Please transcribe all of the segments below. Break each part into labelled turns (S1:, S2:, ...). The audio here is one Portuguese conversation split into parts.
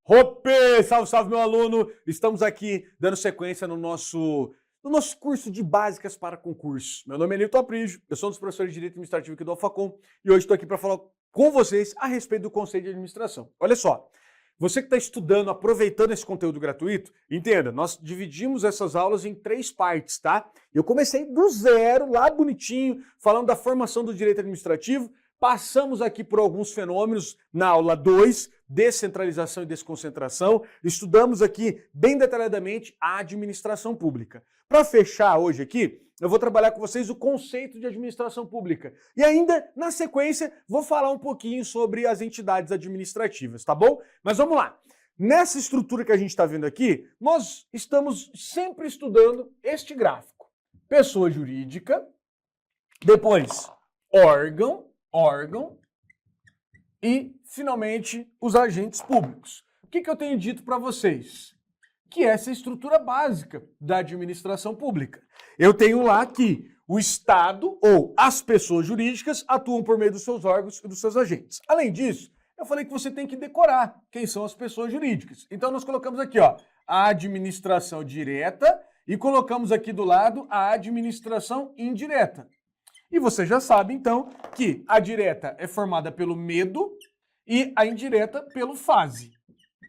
S1: Ope! Salve, salve, meu aluno! Estamos aqui dando sequência no nosso curso de Básicas para Concurso. Meu nome é Nilton Aprígio, eu sou um dos professores de Direito Administrativo aqui do Alfacom e hoje estou aqui para falar com vocês a respeito do Conceito de Administração. Olha só, você que está estudando, aproveitando esse conteúdo gratuito, entenda, nós dividimos essas aulas em 3 partes, tá? Eu comecei do zero, lá bonitinho, falando da formação do direito administrativo, passamos aqui por alguns fenômenos na aula 2, descentralização e desconcentração, estudamos aqui bem detalhadamente a administração pública. Para fechar hoje aqui, eu vou trabalhar com vocês o conceito de administração pública. E ainda, na sequência, vou falar um pouquinho sobre as entidades administrativas, tá bom? Mas vamos lá. Nessa estrutura que a gente está vendo aqui, nós estamos sempre estudando este gráfico. Pessoa jurídica, depois órgão e, finalmente, os agentes públicos. O que eu tenho dito para vocês? Que essa é a estrutura básica da administração pública. Eu tenho lá que o Estado ou as pessoas jurídicas atuam por meio dos seus órgãos e dos seus agentes. Além disso, eu falei que você tem que decorar quem são as pessoas jurídicas. Então nós colocamos aqui, ó, a administração direta e colocamos aqui do lado a administração indireta. E você já sabe, então, que a direta é formada pelo medo e a indireta pelo fase.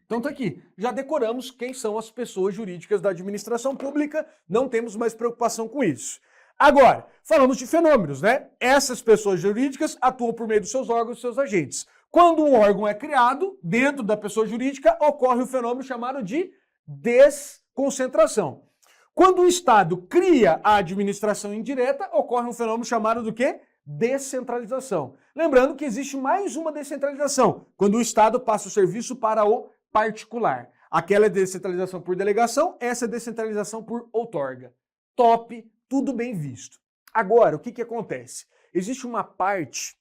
S1: Então tá aqui, já decoramos quem são as pessoas jurídicas da administração pública, não temos mais preocupação com isso. Agora, falamos de fenômenos, né? Essas pessoas jurídicas atuam por meio dos seus órgãos e seus agentes. Quando um órgão é criado, dentro da pessoa jurídica, ocorre o fenômeno chamado de desconcentração. Quando o Estado cria a administração indireta, ocorre um fenômeno chamado do quê? Descentralização. Lembrando que existe mais uma descentralização, quando o Estado passa o serviço para o particular. Aquela é descentralização por delegação, essa é descentralização por outorga. Top, tudo bem visto. Agora, o que acontece? Existe uma parte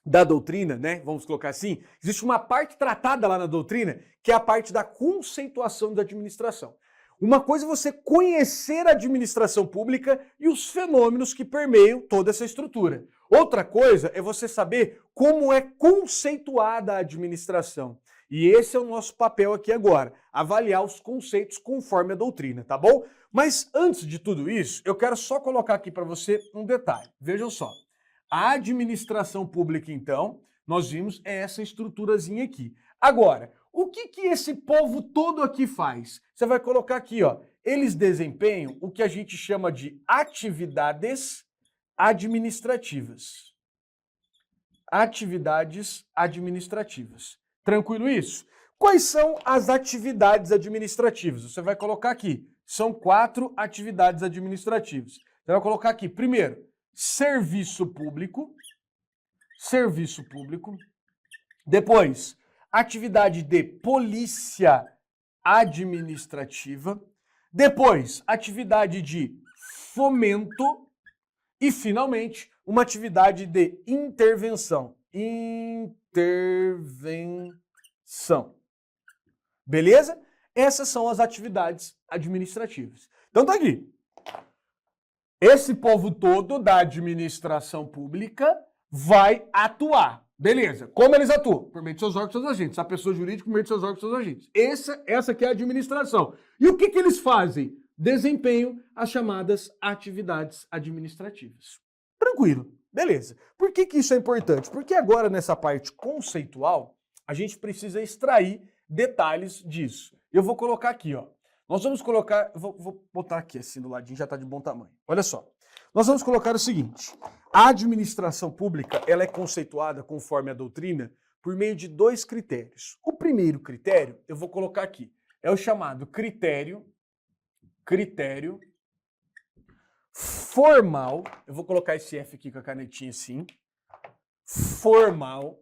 S1: da doutrina, né? Vamos colocar assim, existe uma parte tratada lá na doutrina, que é a parte da conceituação da administração. Uma coisa é você conhecer a administração pública e os fenômenos que permeiam toda essa estrutura. Outra coisa é você saber como é conceituada a administração. E esse é o nosso papel aqui agora, avaliar os conceitos conforme a doutrina, tá bom? Mas antes de tudo isso, eu quero só colocar aqui para você um detalhe. Vejam só, a administração pública, então, nós vimos essa estruturazinha aqui. Agora, o que esse povo todo aqui faz? Você vai colocar aqui, ó, eles desempenham o que a gente chama de atividades administrativas. Atividades administrativas. Tranquilo isso? Quais são as atividades administrativas? Você vai colocar aqui, são 4 atividades administrativas. Você vai colocar aqui, primeiro, serviço público. Depois, atividade de polícia administrativa. Depois, atividade de fomento. E, finalmente, uma atividade de intervenção. Beleza? Essas são as atividades administrativas. Então tá aqui. Esse povo todo da administração pública vai atuar. Beleza. Como eles atuam? Por meio de seus órgãos e seus agentes. A pessoa jurídica por meio de seus órgãos e seus agentes. Essa aqui é a administração. E o que eles fazem? Desempenham as chamadas atividades administrativas. Tranquilo. Beleza. Por que isso é importante? Porque agora, nessa parte conceitual, a gente precisa extrair detalhes disso. Eu vou colocar aqui, ó. Nós vamos colocar... Vou botar aqui assim do ladinho, já está de bom tamanho. Olha só. Nós vamos colocar o seguinte. A administração pública, ela é conceituada, conforme a doutrina, por meio de 2 critérios. O primeiro critério, eu vou colocar aqui, é o chamado critério formal, eu vou colocar esse F aqui com a canetinha assim, formal,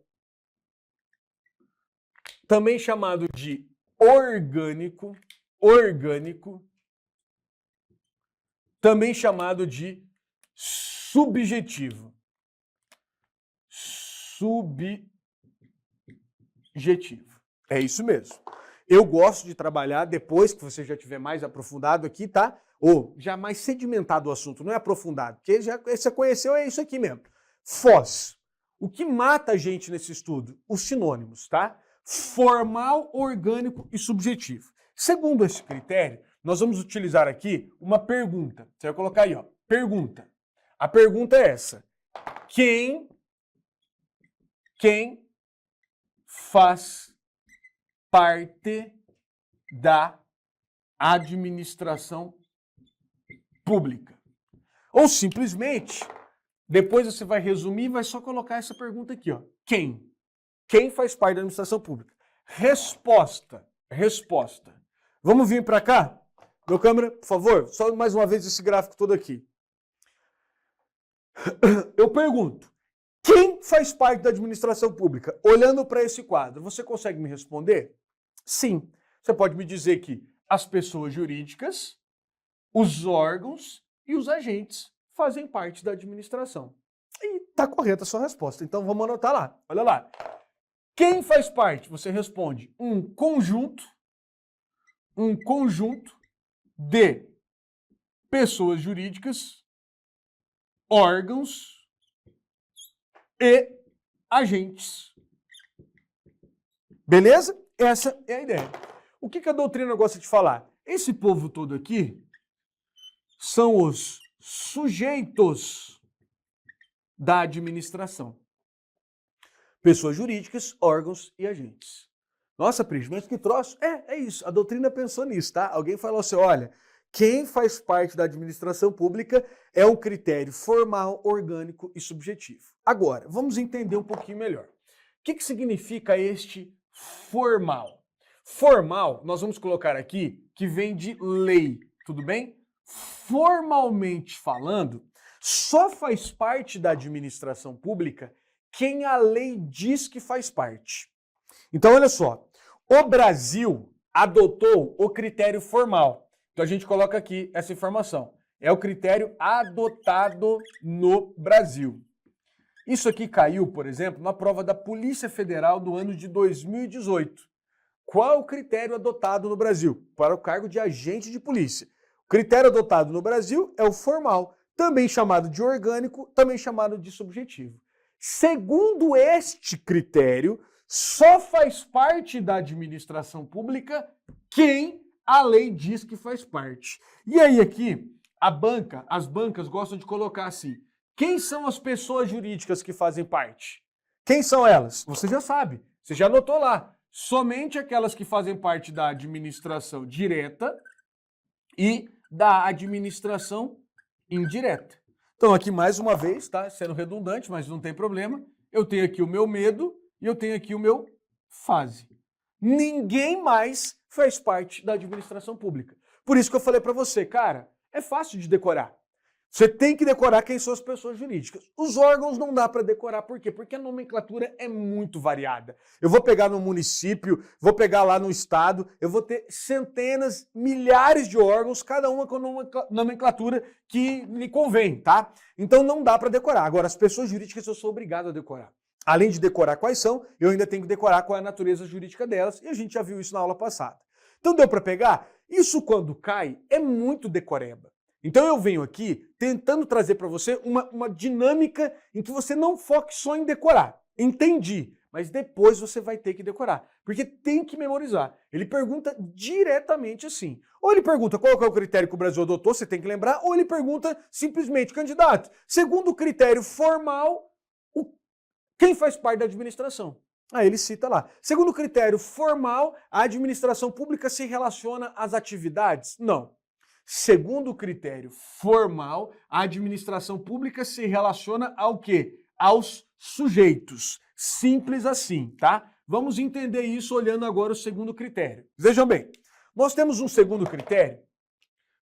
S1: também chamado de orgânico, também chamado de subjetivo. É isso mesmo. Eu gosto de trabalhar depois que você já tiver mais aprofundado aqui, tá? Ou já mais sedimentado o assunto, não é aprofundado, porque já você conheceu, é isso aqui mesmo. Foz. O que mata a gente nesse estudo? Os sinônimos, tá? formal, orgânico e subjetivo. Segundo esse critério, nós vamos utilizar aqui uma pergunta. Você vai colocar aí, ó, pergunta. A pergunta é essa: Quem faz parte da administração pública? Ou simplesmente, depois você vai resumir e vai só colocar essa pergunta aqui, ó. Quem? Quem faz parte da administração pública? Resposta. Vamos vir para cá? Meu câmera, por favor, só mais uma vez esse gráfico todo aqui. Eu pergunto, quem faz parte da administração pública? Olhando para esse quadro, você consegue me responder? Sim. Você pode me dizer que as pessoas jurídicas, os órgãos e os agentes fazem parte da administração. E está correta a sua resposta. Então vamos anotar lá. Olha lá. Quem faz parte? Você responde um conjunto de pessoas jurídicas, órgãos e agentes. Beleza? Essa é a ideia. O que a doutrina gosta de falar? Esse povo todo aqui são os sujeitos da administração. Pessoas jurídicas, órgãos e agentes. Nossa, Prisma, mas que troço. É isso. A doutrina pensou nisso, tá? Alguém falou assim, olha, quem faz parte da administração pública é um critério formal, orgânico e subjetivo. Agora, vamos entender um pouquinho melhor. O que significa este formal? Formal, nós vamos colocar aqui, que vem de lei, tudo bem? Formalmente falando, só faz parte da administração pública quem a lei diz que faz parte. Então, olha só, o Brasil adotou o critério formal. Então, a gente coloca aqui essa informação. É o critério adotado no Brasil. Isso aqui caiu, por exemplo, na prova da Polícia Federal do ano de 2018. Qual o critério adotado no Brasil para o cargo de agente de polícia? O critério adotado no Brasil é o formal, também chamado de orgânico, também chamado de subjetivo. Segundo este critério, só faz parte da administração pública quem a lei diz que faz parte. E aí aqui, as bancas gostam de colocar assim, quem são as pessoas jurídicas que fazem parte? Quem são elas? Você já sabe, você já anotou lá. Somente aquelas que fazem parte da administração direta e da administração indireta. Então aqui mais uma vez, tá? Sendo redundante, mas não tem problema. Eu tenho aqui o meu medo e eu tenho aqui o meu fase. Ninguém mais faz parte da administração pública. Por isso que eu falei para você, cara, é fácil de decorar. Você tem que decorar quem são as pessoas jurídicas. Os órgãos não dá para decorar. Por quê? Porque a nomenclatura é muito variada. Eu vou pegar no município, vou pegar lá no estado, eu vou ter centenas, milhares de órgãos, cada uma com nomenclatura que lhe convém, tá? Então não dá para decorar. Agora, as pessoas jurídicas eu sou obrigado a decorar. Além de decorar quais são, eu ainda tenho que decorar qual é a natureza jurídica delas, e a gente já viu isso na aula passada. Então deu para pegar? Isso quando cai é muito decoreba. Então eu venho aqui tentando trazer para você uma dinâmica em que você não foque só em decorar. Entendi, mas depois você vai ter que decorar, porque tem que memorizar. Ele pergunta diretamente assim. Ou ele pergunta qual é o critério que o Brasil adotou, você tem que lembrar, ou ele pergunta simplesmente, candidato, segundo o critério formal, quem faz parte da administração? Aí ele cita lá. Segundo o critério formal, a administração pública se relaciona às atividades? Não. Segundo o critério formal, a administração pública se relaciona ao quê? Aos sujeitos. Simples assim, tá? Vamos entender isso olhando agora o segundo critério. Vejam bem, nós temos um segundo critério,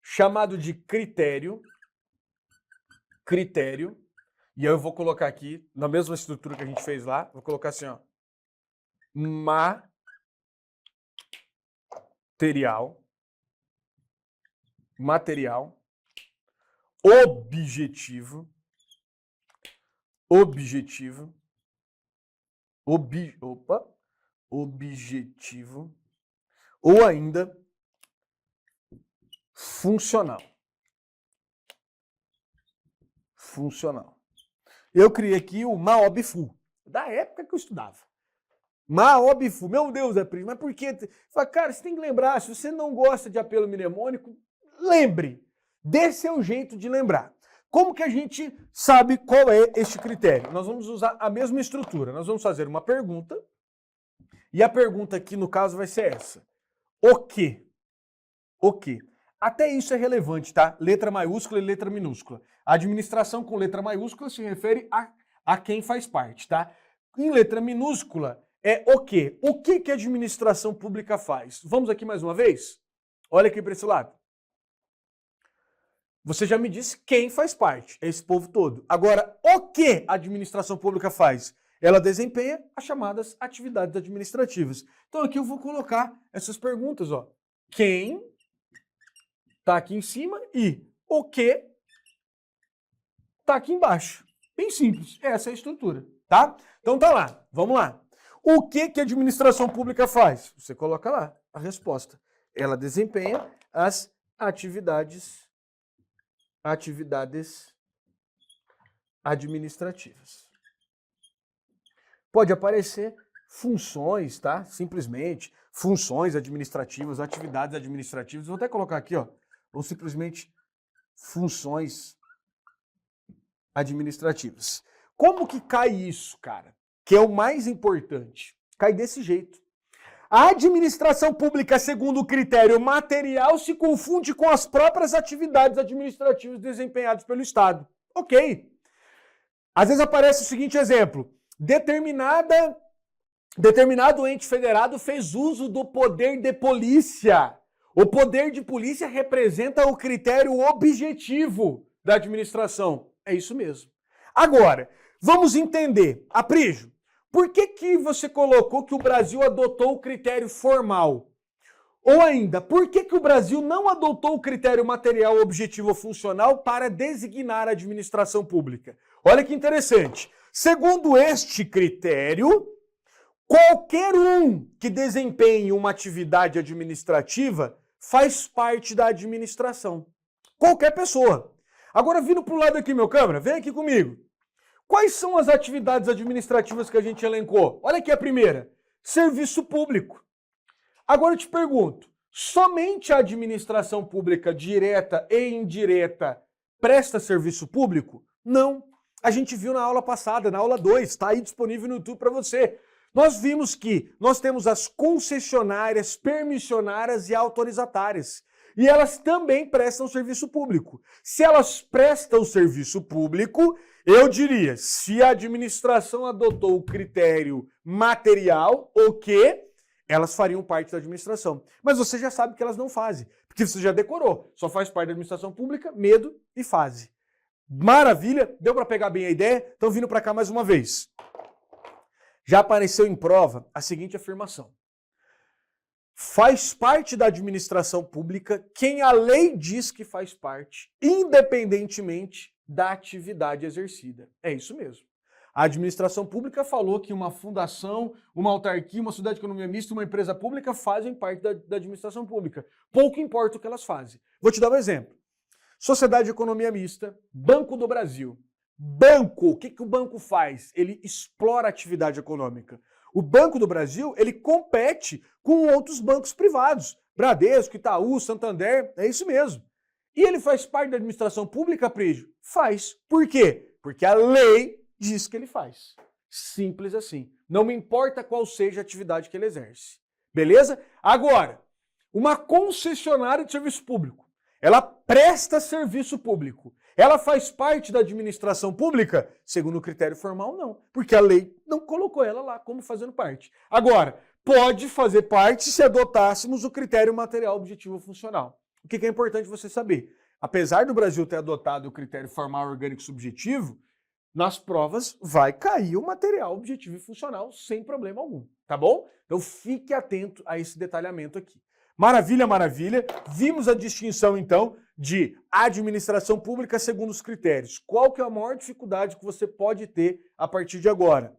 S1: chamado de critério, e aí eu vou colocar aqui, na mesma estrutura que a gente fez lá, vou colocar assim, ó, material, objetivo, ou ainda funcional. Eu criei aqui o MAOBFU, da época que eu estudava. Óbvio, meu Deus, mas por quê? Fala, cara, você tem que lembrar, se você não gosta de apelo mnemônico, lembre. Dê seu jeito de lembrar. Como que a gente sabe qual é este critério? Nós vamos usar a mesma estrutura. Nós vamos fazer uma pergunta, e a pergunta aqui, no caso, vai ser essa. O quê? O quê? Até isso é relevante, tá? Letra maiúscula e letra minúscula. A administração com letra maiúscula se refere a quem faz parte, tá? Em letra minúscula é o quê? O que que a administração pública faz? Vamos aqui mais uma vez? Olha aqui para esse lado. Você já me disse quem faz parte, é esse povo todo. Agora, o que a administração pública faz? Ela desempenha as chamadas atividades administrativas. Então aqui eu vou colocar essas perguntas, ó. Quem tá aqui em cima e o que tá aqui embaixo. Bem simples, essa é a estrutura, tá? Então tá lá, vamos lá. O que que a administração pública faz? Você coloca lá a resposta. Ela desempenha as atividades administrativas. Pode aparecer funções, tá? Simplesmente funções administrativas, atividades administrativas. Vou até colocar aqui, ó, ou simplesmente funções administrativas. Como que cai isso, cara? Que é o mais importante. Cai desse jeito. A administração pública, segundo o critério material, se confunde com as próprias atividades administrativas desempenhadas pelo Estado. Ok. Às vezes aparece o seguinte exemplo. Determinado ente federado fez uso do poder de polícia. O poder de polícia representa o critério objetivo da administração. É isso mesmo. Agora, vamos entender. Aprígio, por que você colocou que o Brasil adotou o critério formal? Ou ainda, por que o Brasil não adotou o critério material, objetivo ou funcional para designar a administração pública? Olha que interessante. Segundo este critério, qualquer um que desempenhe uma atividade administrativa faz parte da administração. Qualquer pessoa. Agora, vindo para o lado aqui, meu câmera, vem aqui comigo. Quais são as atividades administrativas que a gente elencou? Olha aqui a primeira. Serviço público. Agora eu te pergunto, somente a administração pública direta e indireta presta serviço público? Não. A gente viu na aula passada, na aula 2, está aí disponível no YouTube para você. Nós vimos que nós temos as concessionárias, permissionárias e autorizatárias. E elas também prestam serviço público. Se elas prestam serviço público, eu diria, se a administração adotou o critério material, o quê? Elas fariam parte da administração. Mas você já sabe que elas não fazem, porque você já decorou. Só faz parte da administração pública, medo e fase. Maravilha? Deu para pegar bem a ideia? Então vindo para cá mais uma vez. Já apareceu em prova a seguinte afirmação. Faz parte da administração pública quem a lei diz que faz parte, independentemente da atividade exercida. É isso mesmo. A administração pública falou que uma fundação, uma autarquia, uma sociedade de economia mista, uma empresa pública fazem parte da administração pública. Pouco importa o que elas fazem. Vou te dar um exemplo. Sociedade de economia mista, Banco do Brasil. Banco, o que o banco faz? Ele explora a atividade econômica. O Banco do Brasil, ele compete com outros bancos privados. Bradesco, Itaú, Santander, é isso mesmo. E ele faz parte da administração pública, Prígio? Faz. Por quê? Porque a lei diz que ele faz. Simples assim. Não me importa qual seja a atividade que ele exerce. Beleza? Agora, uma concessionária de serviço público. Ela presta serviço público. Ela faz parte da administração pública? Segundo o critério formal, não. Porque a lei não colocou ela lá como fazendo parte. Agora, pode fazer parte se adotássemos o critério material, objetivo funcional. O que é importante você saber? Apesar do Brasil ter adotado o critério formal, orgânico, subjetivo, nas provas vai cair o material, objetivo e funcional sem problema algum, tá bom? Então fique atento a esse detalhamento aqui. Maravilha, maravilha. Vimos a distinção, então, de administração pública segundo os critérios. Qual que é a maior dificuldade que você pode ter a partir de agora?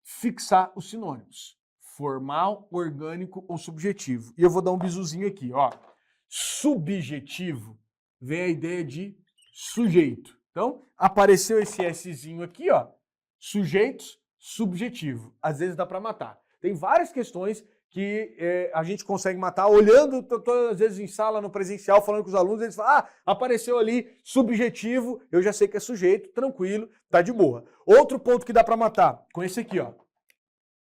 S1: Fixar os sinônimos. Formal, orgânico ou subjetivo. E eu vou dar um bisuzinho aqui, ó. Subjetivo vem a ideia de sujeito. Então, apareceu esse Szinho aqui, ó. Sujeitos, subjetivo. Às vezes dá para matar. Tem várias questões que a gente consegue matar olhando todas as vezes em sala, no presencial, falando com os alunos, eles falam, apareceu ali, subjetivo, eu já sei que é sujeito, tranquilo, tá de boa. Outro ponto que dá para matar, com esse aqui, ó,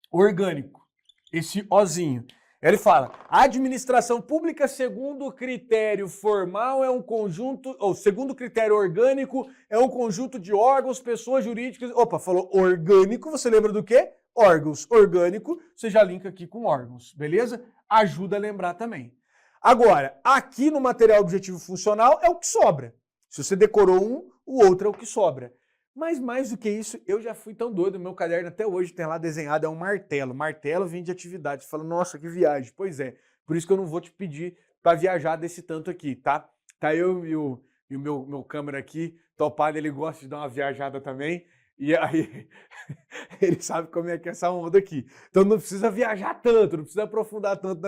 S1: orgânico, esse ozinho. Ele fala, a administração pública, segundo critério formal, é um conjunto, ou segundo critério orgânico, é um conjunto de órgãos, pessoas jurídicas. Opa, falou orgânico, você lembra do quê? Órgãos. Orgânico, você já linka aqui com órgãos, beleza? Ajuda a lembrar também. Agora, aqui no material objetivo funcional é o que sobra. Se você decorou um, o outro é o que sobra. Mas mais do que isso, eu já fui tão doido, meu caderno até hoje tem lá desenhado, é um martelo. Martelo vem de atividade. Você fala, nossa, que viagem. Pois é, por isso que eu não vou te pedir para viajar desse tanto aqui, tá? Tá eu e o meu câmera aqui, topado, ele gosta de dar uma viajada também. E aí, ele sabe como é que é essa onda aqui. Então não precisa viajar tanto, não precisa aprofundar tanto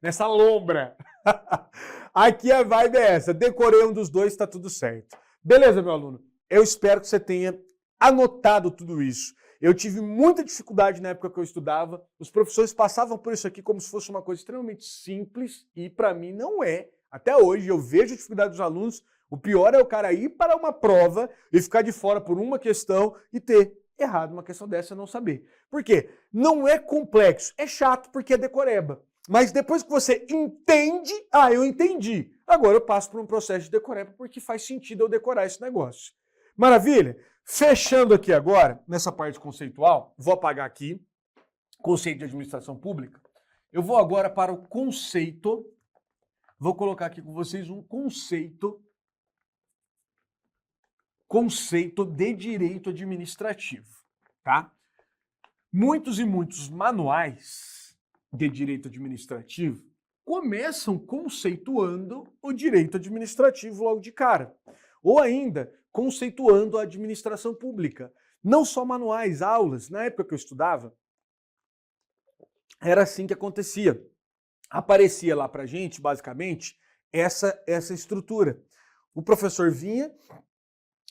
S1: nessa lombra. Aqui a vibe é essa, decorei um dos dois, tá tudo certo. Beleza, meu aluno? Eu espero que você tenha anotado tudo isso. Eu tive muita dificuldade na época que eu estudava. Os professores passavam por isso aqui como se fosse uma coisa extremamente simples e para mim não é. Até hoje eu vejo a dificuldade dos alunos. O pior é o cara ir para uma prova e ficar de fora por uma questão e ter errado uma questão dessa e não saber. Por quê? Não é complexo, é chato porque é decoreba. Mas depois que você entende, eu entendi. Agora eu passo por um processo de decoreba porque faz sentido eu decorar esse negócio. Maravilha? Fechando aqui agora, nessa parte conceitual, vou apagar aqui, conceito de administração pública. Eu vou agora para o conceito, vou colocar aqui com vocês um conceito de direito administrativo, tá? Muitos e muitos manuais de direito administrativo começam conceituando o direito administrativo logo de cara. Ou ainda, conceituando a administração pública. Não só manuais, aulas. Na época que eu estudava, era assim que acontecia. Aparecia lá pra gente, basicamente, essa estrutura. O professor vinha,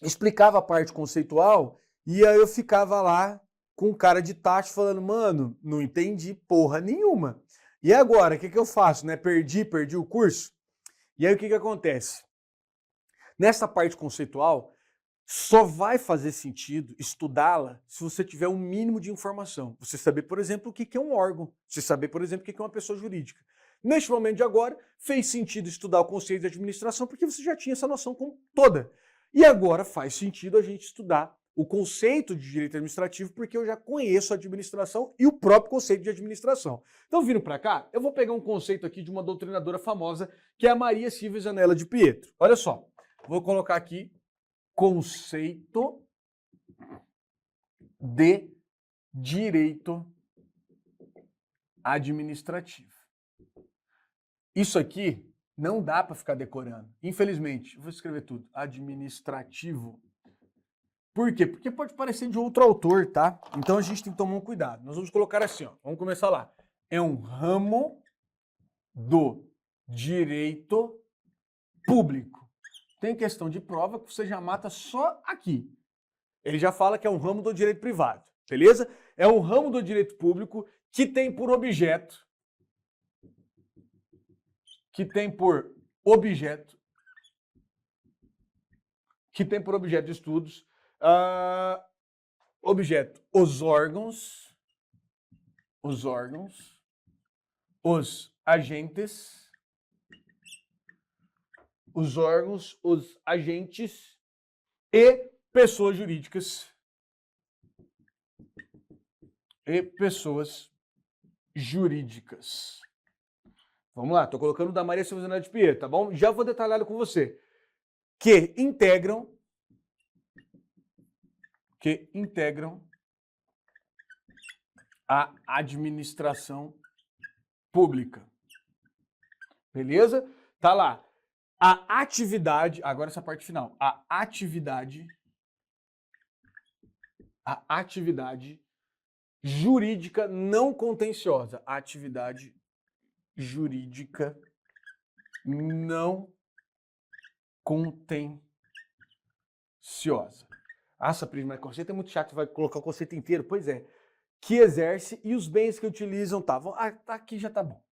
S1: explicava a parte conceitual, e aí eu ficava lá com cara de tacho falando, mano, não entendi porra nenhuma. E agora, o que eu faço? Né? Perdi o curso? E aí o que acontece? Nessa parte conceitual, só vai fazer sentido estudá-la se você tiver um mínimo de informação. Você saber, por exemplo, o que é um órgão. Você saber, por exemplo, o que é uma pessoa jurídica. Neste momento de agora, fez sentido estudar o conceito de administração porque você já tinha essa noção toda. E agora faz sentido a gente estudar o conceito de direito administrativo porque eu já conheço a administração e o próprio conceito de administração. Então, vindo para cá, eu vou pegar um conceito aqui de uma doutrinadora famosa que é a Maria Silvia Zanella de Pietro. Olha só. Vou colocar aqui conceito de direito administrativo. Isso aqui não dá para ficar decorando. Infelizmente, eu vou escrever tudo. Administrativo. Por quê? Porque pode parecer de outro autor, tá? Então a gente tem que tomar um cuidado. Nós vamos colocar assim, ó. Vamos começar lá. É um ramo do direito público. Tem questão de prova que você já mata só aqui. Ele já fala que é um ramo do direito privado, beleza? É um ramo do direito público que tem por objeto de estudos, objeto, os órgãos, os agentes, e pessoas jurídicas. Vamos lá, tô colocando da Maria Silvia Zanella de Pietro, tá bom? Já vou detalhar com você. Que integram a administração pública. Beleza? Tá lá. A atividade, agora essa parte final, a atividade jurídica não contenciosa. A atividade jurídica não contenciosa. Nossa, Prisma, mas conceito é muito chato, vai colocar o conceito inteiro. Pois é. que exerce e os bens que utilizam estavam. Aqui já tá bom.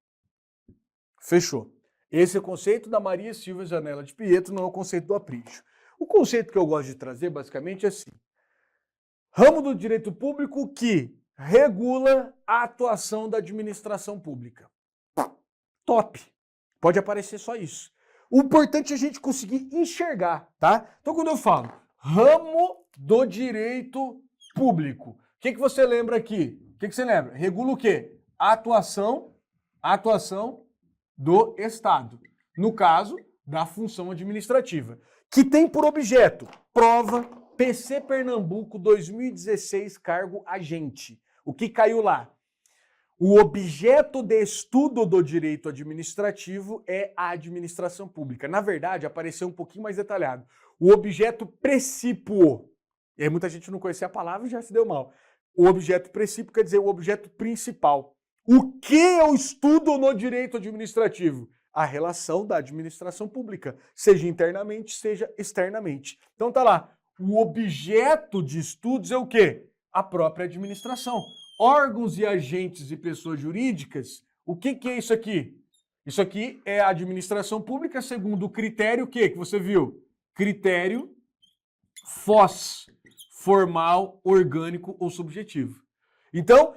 S1: Fechou. Esse é o conceito da Maria Silvia Zanella de Pietro, não é o conceito do Aprígio. O conceito que eu gosto de trazer, basicamente, é assim. Ramo do direito público que regula a atuação da administração pública. Top. Pode aparecer só isso. O importante é a gente conseguir enxergar, tá? Então, quando eu falo ramo do direito público, o que você lembra aqui? O que você lembra? Regula o quê? A atuação do Estado. No caso, da função administrativa. Que tem por objeto prova PC Pernambuco 2016, cargo agente. O que caiu lá? O objeto de estudo do direito administrativo é a administração pública. Na verdade, apareceu um pouquinho mais detalhado. O objeto precípuo. E aí muita gente não conhecia a palavra e já se deu mal. O objeto precípuo quer dizer o objeto principal. O que eu estudo no direito administrativo? A relação da administração pública, seja internamente, seja externamente. Então tá lá. O objeto de estudos é o quê? A própria administração. Órgãos e agentes e pessoas jurídicas, o que é isso aqui? Isso aqui é a administração pública segundo o critério que você viu? Critério FOS, formal, orgânico ou subjetivo. Então,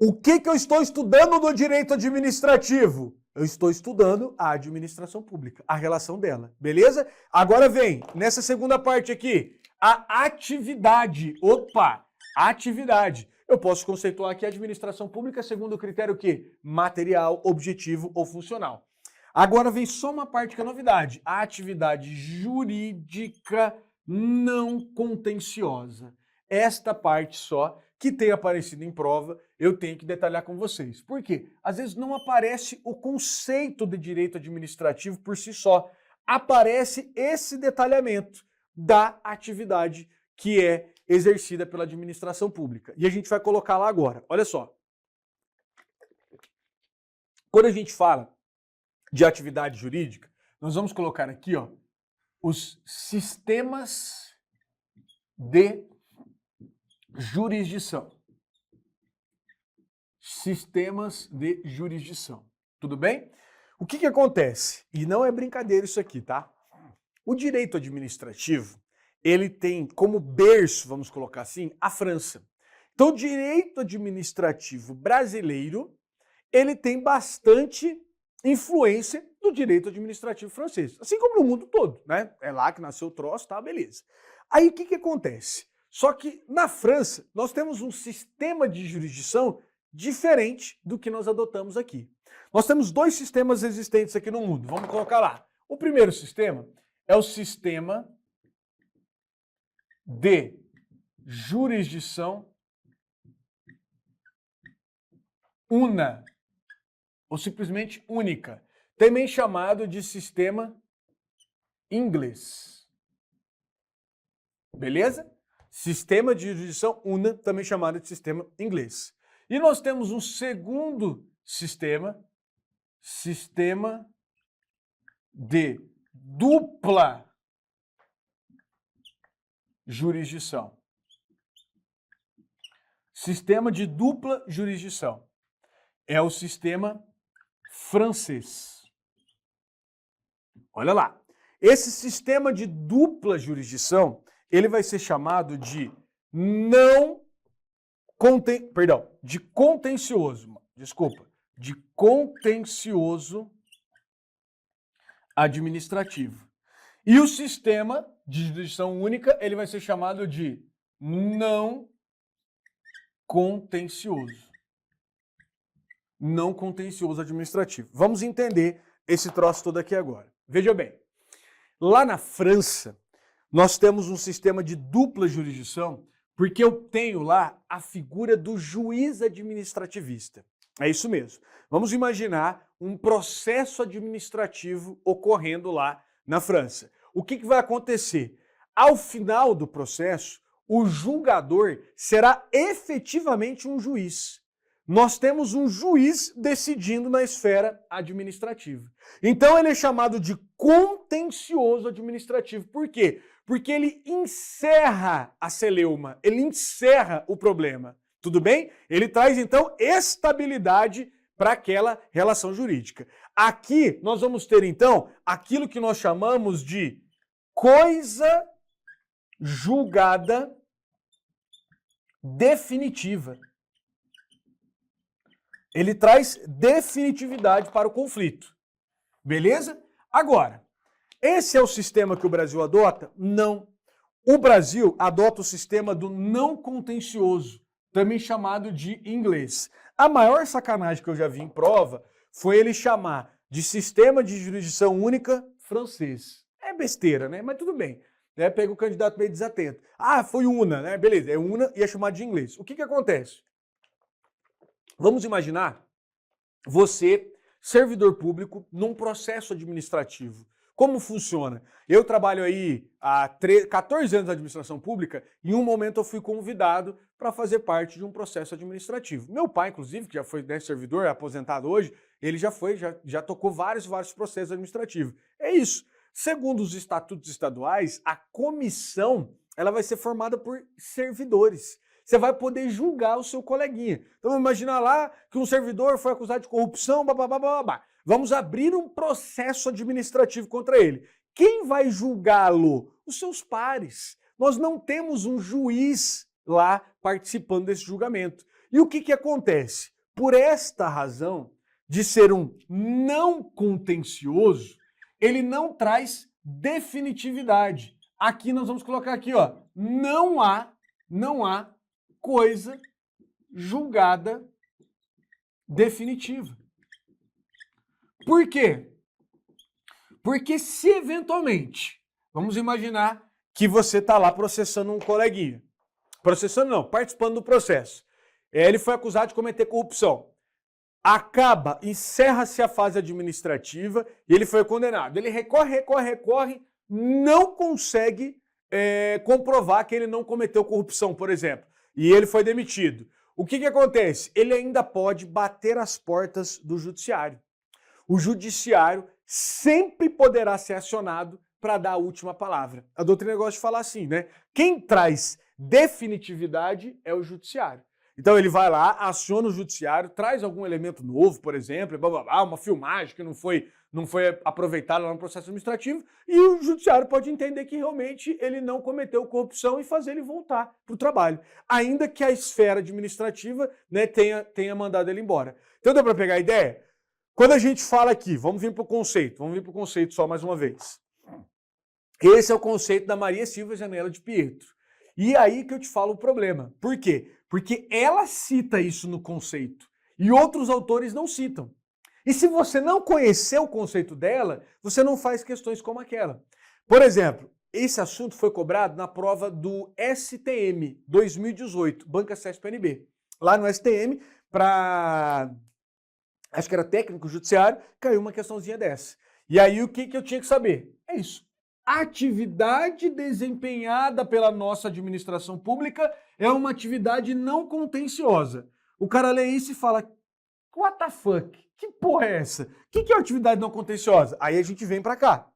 S1: o que eu estou estudando no direito administrativo? Eu estou estudando a administração pública, a relação dela, beleza? Agora vem, nessa segunda parte aqui, a atividade. Opa, atividade. Eu posso conceituar aqui a administração pública segundo o critério que? Material, objetivo ou funcional. Agora vem só uma parte que é novidade. A atividade jurídica não contenciosa. Esta parte só que tem aparecido em prova, eu tenho que detalhar com vocês. Por quê? Às vezes não aparece o conceito de direito administrativo por si só. Aparece esse detalhamento da atividade que é exercida pela administração pública. E a gente vai colocar lá agora. Olha só. Quando a gente fala de atividade jurídica, nós vamos colocar aqui, ó, os sistemas de jurisdição. Sistemas de jurisdição. Tudo bem? O que acontece? E não é brincadeira isso aqui, tá? O direito administrativo, ele tem como berço, vamos colocar assim, a França. Então, o direito administrativo brasileiro, ele tem bastante influência do direito administrativo francês, assim como no mundo todo, né? É lá que nasceu o troço, tá, beleza. Aí, o que acontece? Só que na França, nós temos um sistema de jurisdição diferente do que nós adotamos aqui. Nós temos dois sistemas existentes aqui no mundo, vamos colocar lá. O primeiro sistema é o sistema de jurisdição una, ou simplesmente única, também chamado de sistema inglês. Beleza? Sistema de jurisdição una, também chamado de sistema inglês. E nós temos um segundo sistema, sistema de dupla jurisdição. Sistema de dupla jurisdição. É o sistema francês. Olha lá. Esse sistema de dupla jurisdição, ele vai ser chamado de de contencioso. Desculpa. De contencioso administrativo. E o sistema de jurisdição única, ele vai ser chamado de não contencioso. Não contencioso administrativo. Vamos entender esse troço todo aqui agora. Veja bem, lá na França, nós temos um sistema de dupla jurisdição porque eu tenho lá a figura do juiz administrativista. É isso mesmo. Vamos imaginar um processo administrativo ocorrendo lá na França. O que vai acontecer? Ao final do processo, o julgador será efetivamente um juiz. Nós temos um juiz decidindo na esfera administrativa. Então ele é chamado de contencioso administrativo. Por quê? Porque ele encerra a celeuma, ele encerra o problema. Tudo bem? Ele traz, então, estabilidade para aquela relação jurídica. Aqui nós vamos ter, então, aquilo que nós chamamos de coisa julgada definitiva. Ele traz definitividade para o conflito. Beleza? Agora, esse é o sistema que o Brasil adota? Não. O Brasil adota o sistema do não contencioso, também chamado de inglês. A maior sacanagem que eu já vi em prova foi ele chamar de sistema de jurisdição única francês. É besteira, né? Mas tudo bem. Né? Pega o candidato meio desatento. Ah, foi UNA, né? Beleza, é UNA e é chamado de inglês. O que acontece? Vamos imaginar você, servidor público, num processo administrativo. Como funciona? Eu trabalho aí há 14 anos na administração pública e em um momento eu fui convidado para fazer parte de um processo administrativo. Meu pai, inclusive, que já foi servidor, é aposentado hoje, ele já tocou vários processos administrativos. É isso. Segundo os estatutos estaduais, a comissão ela vai ser formada por servidores. Você vai poder julgar o seu coleguinha. Então imagina lá que um servidor foi acusado de corrupção, babá. Vamos abrir um processo administrativo contra ele. Quem vai julgá-lo? Os seus pares. Nós não temos um juiz lá participando desse julgamento. E o que acontece? Por esta razão de ser um não contencioso, ele não traz definitividade. Aqui nós vamos colocar aqui, ó, não há coisa julgada definitiva. Por quê? Porque se eventualmente, vamos imaginar que você está lá processando um coleguinha. Processando não, participando do processo. Ele foi acusado de cometer corrupção. Encerra-se a fase administrativa e ele foi condenado. Ele recorre, não consegue comprovar que ele não cometeu corrupção, por exemplo. E ele foi demitido. O que acontece? Ele ainda pode bater as portas do judiciário. O judiciário sempre poderá ser acionado para dar a última palavra. A doutrina gosta de falar assim, né? Quem traz definitividade é o judiciário. Então ele vai lá, aciona o judiciário, traz algum elemento novo, por exemplo, uma filmagem que não foi aproveitada lá no processo administrativo, e o judiciário pode entender que realmente ele não cometeu corrupção e fazer ele voltar para o trabalho, ainda que a esfera administrativa, né, tenha mandado ele embora. Então deu para pegar a ideia? Quando a gente fala aqui, vamos vir para o conceito só mais uma vez. Esse é o conceito da Maria Silva Janela de Pietro. E aí que eu te falo o problema. Por quê? Porque ela cita isso no conceito e outros autores não citam. E se você não conhecer o conceito dela, você não faz questões como aquela. Por exemplo, esse assunto foi cobrado na prova do STM 2018, Banca CESP-NB. Lá no STM, acho que era técnico judiciário, caiu uma questãozinha dessa. E aí o que eu tinha que saber? É isso. A atividade desempenhada pela nossa administração pública é uma atividade não contenciosa. O cara lê isso e fala, what the fuck? Que porra é essa? O que é atividade não contenciosa? Aí a gente vem para cá.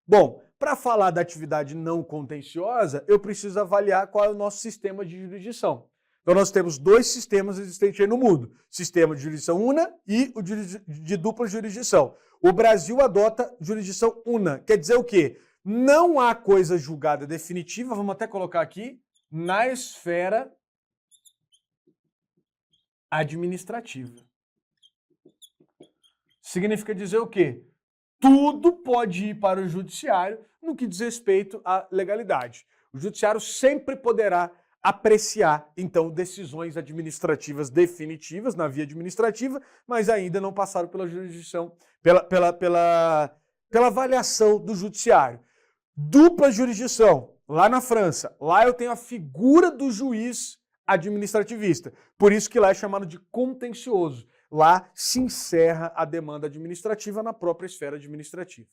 S1: Bom, para falar da atividade não contenciosa, eu preciso avaliar qual é o nosso sistema de jurisdição. Então nós temos dois sistemas existentes aí no mundo. Sistema de jurisdição una e o de dupla jurisdição. O Brasil adota jurisdição una. Quer dizer o quê? Não há coisa julgada definitiva, vamos até colocar aqui, na esfera administrativa. Significa dizer o quê? Tudo pode ir para o judiciário no que diz respeito à legalidade. O judiciário sempre poderá apreciar, então, decisões administrativas definitivas na via administrativa, mas ainda não passaram pela jurisdição, pela avaliação do judiciário. Dupla jurisdição, lá na França, lá eu tenho a figura do juiz administrativista, por isso que lá é chamado de contencioso. Lá se encerra a demanda administrativa na própria esfera administrativa.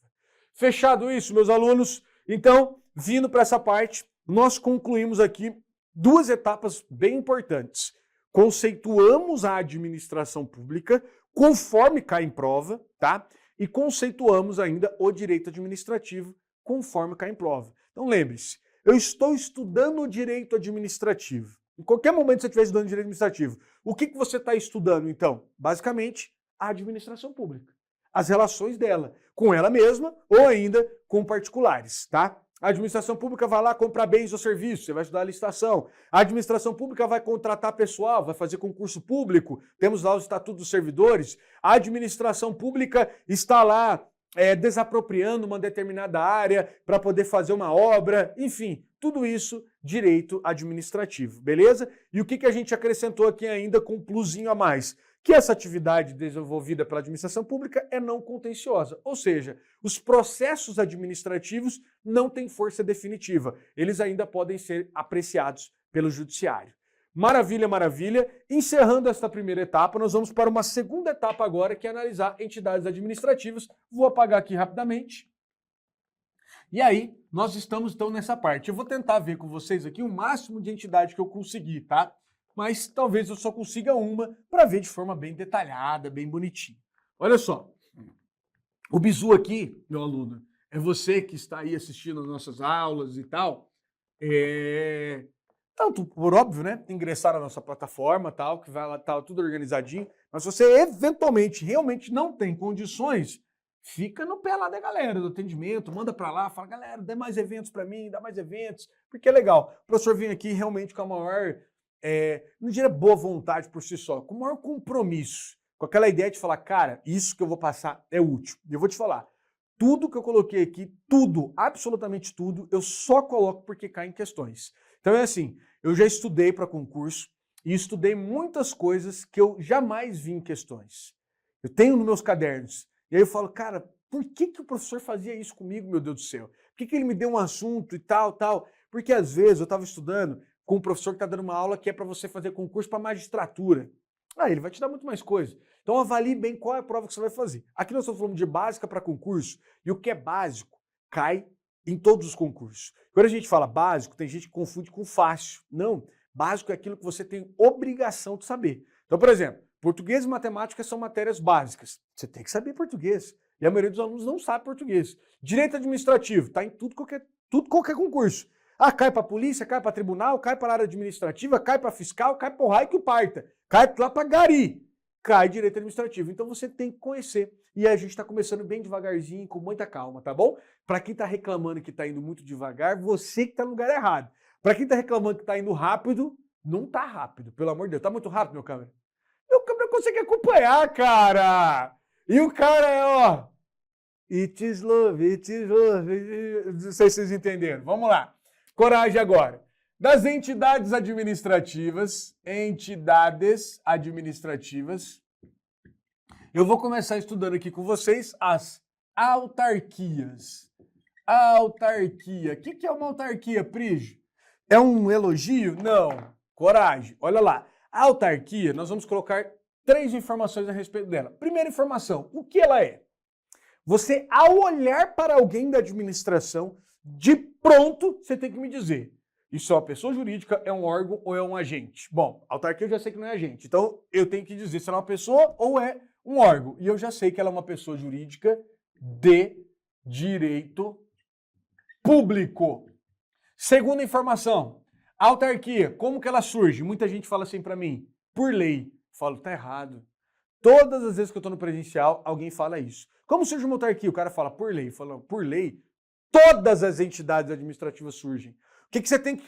S1: Fechado isso, meus alunos? Então, vindo para essa parte, nós concluímos aqui duas etapas bem importantes. Conceituamos a administração pública conforme cai em prova, tá? E conceituamos ainda o direito administrativo conforme cai em prova. Então lembre-se, eu estou estudando o direito administrativo. Em qualquer momento que você estiver estudando direito administrativo, o que você está estudando, então? Basicamente, a administração pública. As relações dela com ela mesma ou ainda com particulares, tá? A administração pública vai lá comprar bens ou serviços, você vai estudar a licitação. A administração pública vai contratar pessoal, vai fazer concurso público, temos lá o Estatuto dos Servidores. A administração pública está lá desapropriando uma determinada área para poder fazer uma obra, enfim, tudo isso direito administrativo, beleza? E o que a gente acrescentou aqui ainda com um plusinho a mais? Que essa atividade desenvolvida pela administração pública é não contenciosa, ou seja, os processos administrativos não têm força definitiva, eles ainda podem ser apreciados pelo judiciário. Maravilha, maravilha. Encerrando esta primeira etapa, nós vamos para uma segunda etapa agora, que é analisar entidades administrativas. Vou apagar aqui rapidamente. E aí, nós estamos então nessa parte. Eu vou tentar ver com vocês aqui o máximo de entidade que eu conseguir, tá? Mas talvez eu só consiga uma para ver de forma bem detalhada, bem bonitinha. Olha só, o bizu aqui, meu aluno, é você que está aí assistindo as nossas aulas e tal, tanto por óbvio, né, ingressar na nossa plataforma, tal, que vai lá, tá tudo organizadinho, mas se você eventualmente realmente não tem condições, fica no pé lá da galera do atendimento, manda para lá, fala, galera, dá mais eventos para mim, dá mais eventos, porque é legal. O professor vem aqui realmente com a maior, não diria boa vontade por si só, com o maior compromisso, com aquela ideia de falar, cara, isso que eu vou passar é útil. E eu vou te falar, tudo que eu coloquei aqui, tudo, absolutamente tudo, eu só coloco porque cai em questões. Então é assim, eu já estudei para concurso e estudei muitas coisas que eu jamais vi em questões. Eu tenho nos meus cadernos. E aí eu falo, cara, por que o professor fazia isso comigo, meu Deus do céu? Por que ele me deu um assunto e tal, tal? Porque às vezes eu estava estudando com um professor que está dando uma aula que é para você fazer concurso para magistratura. Ele vai te dar muito mais coisa. Então avalie bem qual é a prova que você vai fazer. Aqui nós estamos falando de básica para concurso, e o que é básico cai em todos os concursos. Quando a gente fala básico, tem gente que confunde com fácil. Não, básico é aquilo que você tem obrigação de saber. Então, por exemplo, português e matemática são matérias básicas. Você tem que saber português. E a maioria dos alunos não sabe português. Direito administrativo, está em tudo qualquer concurso. Cai para polícia, cai para tribunal, cai para área administrativa, cai para fiscal, cai para o raio que o parta. Cai lá para gari. Cai direito administrativo. Então você tem que conhecer. E a gente está começando bem devagarzinho, com muita calma, tá bom? Para quem está reclamando que está indo muito devagar, você que está no lugar errado. Para quem está reclamando que está indo rápido, não está rápido, pelo amor de Deus. Está muito rápido, meu câmera? Meu câmera consegue acompanhar, cara! E o cara é, ó... It is love, it is love. Não sei se vocês entenderam. Vamos lá. Coragem agora. Das entidades administrativas, eu vou começar estudando aqui com vocês as autarquias. Autarquia. O que é uma autarquia, Prígio? É um elogio? Não. Coragem. Olha lá. A autarquia, nós vamos colocar 3 informações a respeito dela. Primeira informação, o que ela é? Você, ao olhar para alguém da administração, de pronto, você tem que me dizer, isso é uma pessoa jurídica, é um órgão ou é um agente? Bom, autarquia eu já sei que não é agente, então eu tenho que dizer se ela é uma pessoa ou é um órgão. E eu já sei que ela é uma pessoa jurídica de direito público. Segunda informação, a autarquia, como que ela surge? Muita gente fala assim para mim, por lei. Eu falo, tá errado. Todas as vezes que eu estou no presencial, alguém fala isso. Como surge uma autarquia? O cara fala por lei. Fala, por lei, todas as entidades administrativas surgem. O que você tem que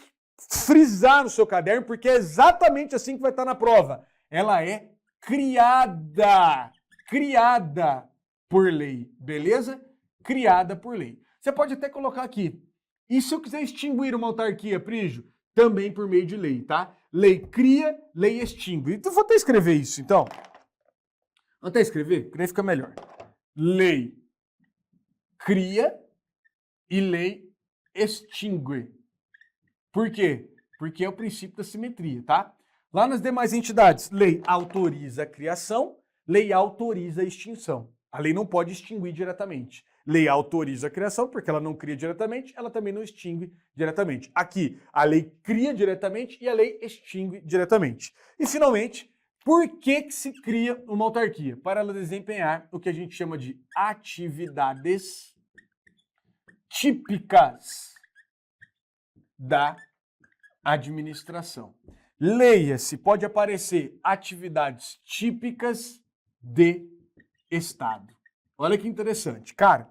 S1: frisar no seu caderno, porque é exatamente assim que vai estar na prova. Ela é criada por lei, beleza? Criada por lei. Você pode até colocar aqui, e se eu quiser extinguir uma autarquia, Prígio? Também por meio de lei, tá? Lei cria, lei extingue. Então vou até escrever isso, então. Vou até escrever, que daí fica melhor. Lei cria e lei extingue. Por quê? Porque é o princípio da simetria, tá? Lá nas demais entidades, lei autoriza a criação, lei autoriza a extinção. A lei não pode extinguir diretamente. Lei autoriza a criação, porque ela não cria diretamente, ela também não extingue diretamente. Aqui, a lei cria diretamente e a lei extingue diretamente. E, finalmente, por que se cria uma autarquia? Para ela desempenhar o que a gente chama de atividades típicas da administração. Leia-se, pode aparecer atividades típicas de Estado. Olha que interessante. Cara,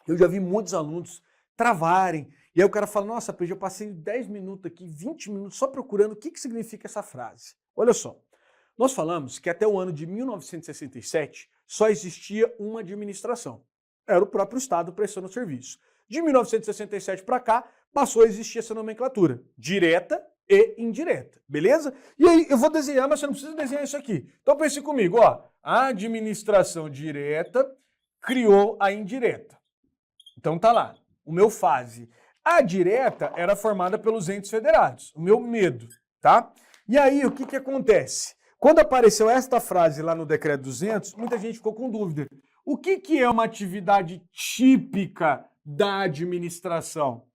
S1: eu já vi muitos alunos travarem, e aí o cara fala, nossa, PG, eu passei 10 minutos aqui, 20 minutos só procurando o que significa essa frase. Olha só, nós falamos que até o ano de 1967 só existia uma administração. Era o próprio Estado prestando serviço. De 1967 para cá, passou a existir essa nomenclatura, direta e indireta, beleza? E aí eu vou desenhar, mas você não precisa desenhar isso aqui. Então pense comigo, ó, a administração direta criou a indireta. Então tá lá, o meu fase. A direta era formada pelos entes federados, o meu medo, tá? E aí o que acontece? Quando apareceu esta frase lá no Decreto 200, muita gente ficou com dúvida. O que é uma atividade típica da administração?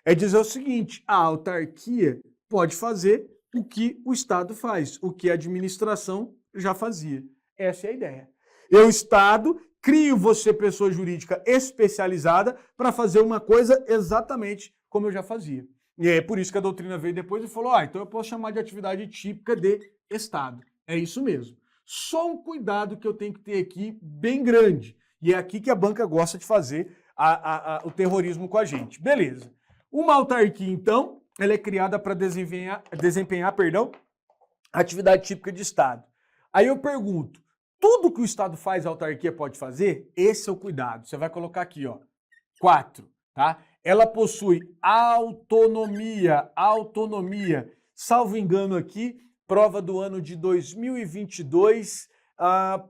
S1: É dizer o seguinte, a autarquia pode fazer o que o Estado faz, o que a administração já fazia. Essa é a ideia. Eu, Estado, crio você, pessoa jurídica especializada, para fazer uma coisa exatamente como eu já fazia. E é por isso que a doutrina veio depois e falou, então eu posso chamar de atividade típica de Estado. É isso mesmo. Só um cuidado que eu tenho que ter aqui bem grande. E é aqui que a banca gosta de fazer o terrorismo com a gente. Beleza. Uma autarquia, então, ela é criada para desempenhar, atividade típica de Estado. Aí eu pergunto, tudo que o Estado faz, a autarquia pode fazer? Esse é o cuidado. Você vai colocar aqui, ó, 4, tá? Ela possui autonomia. Salvo engano aqui, prova do ano de 2022,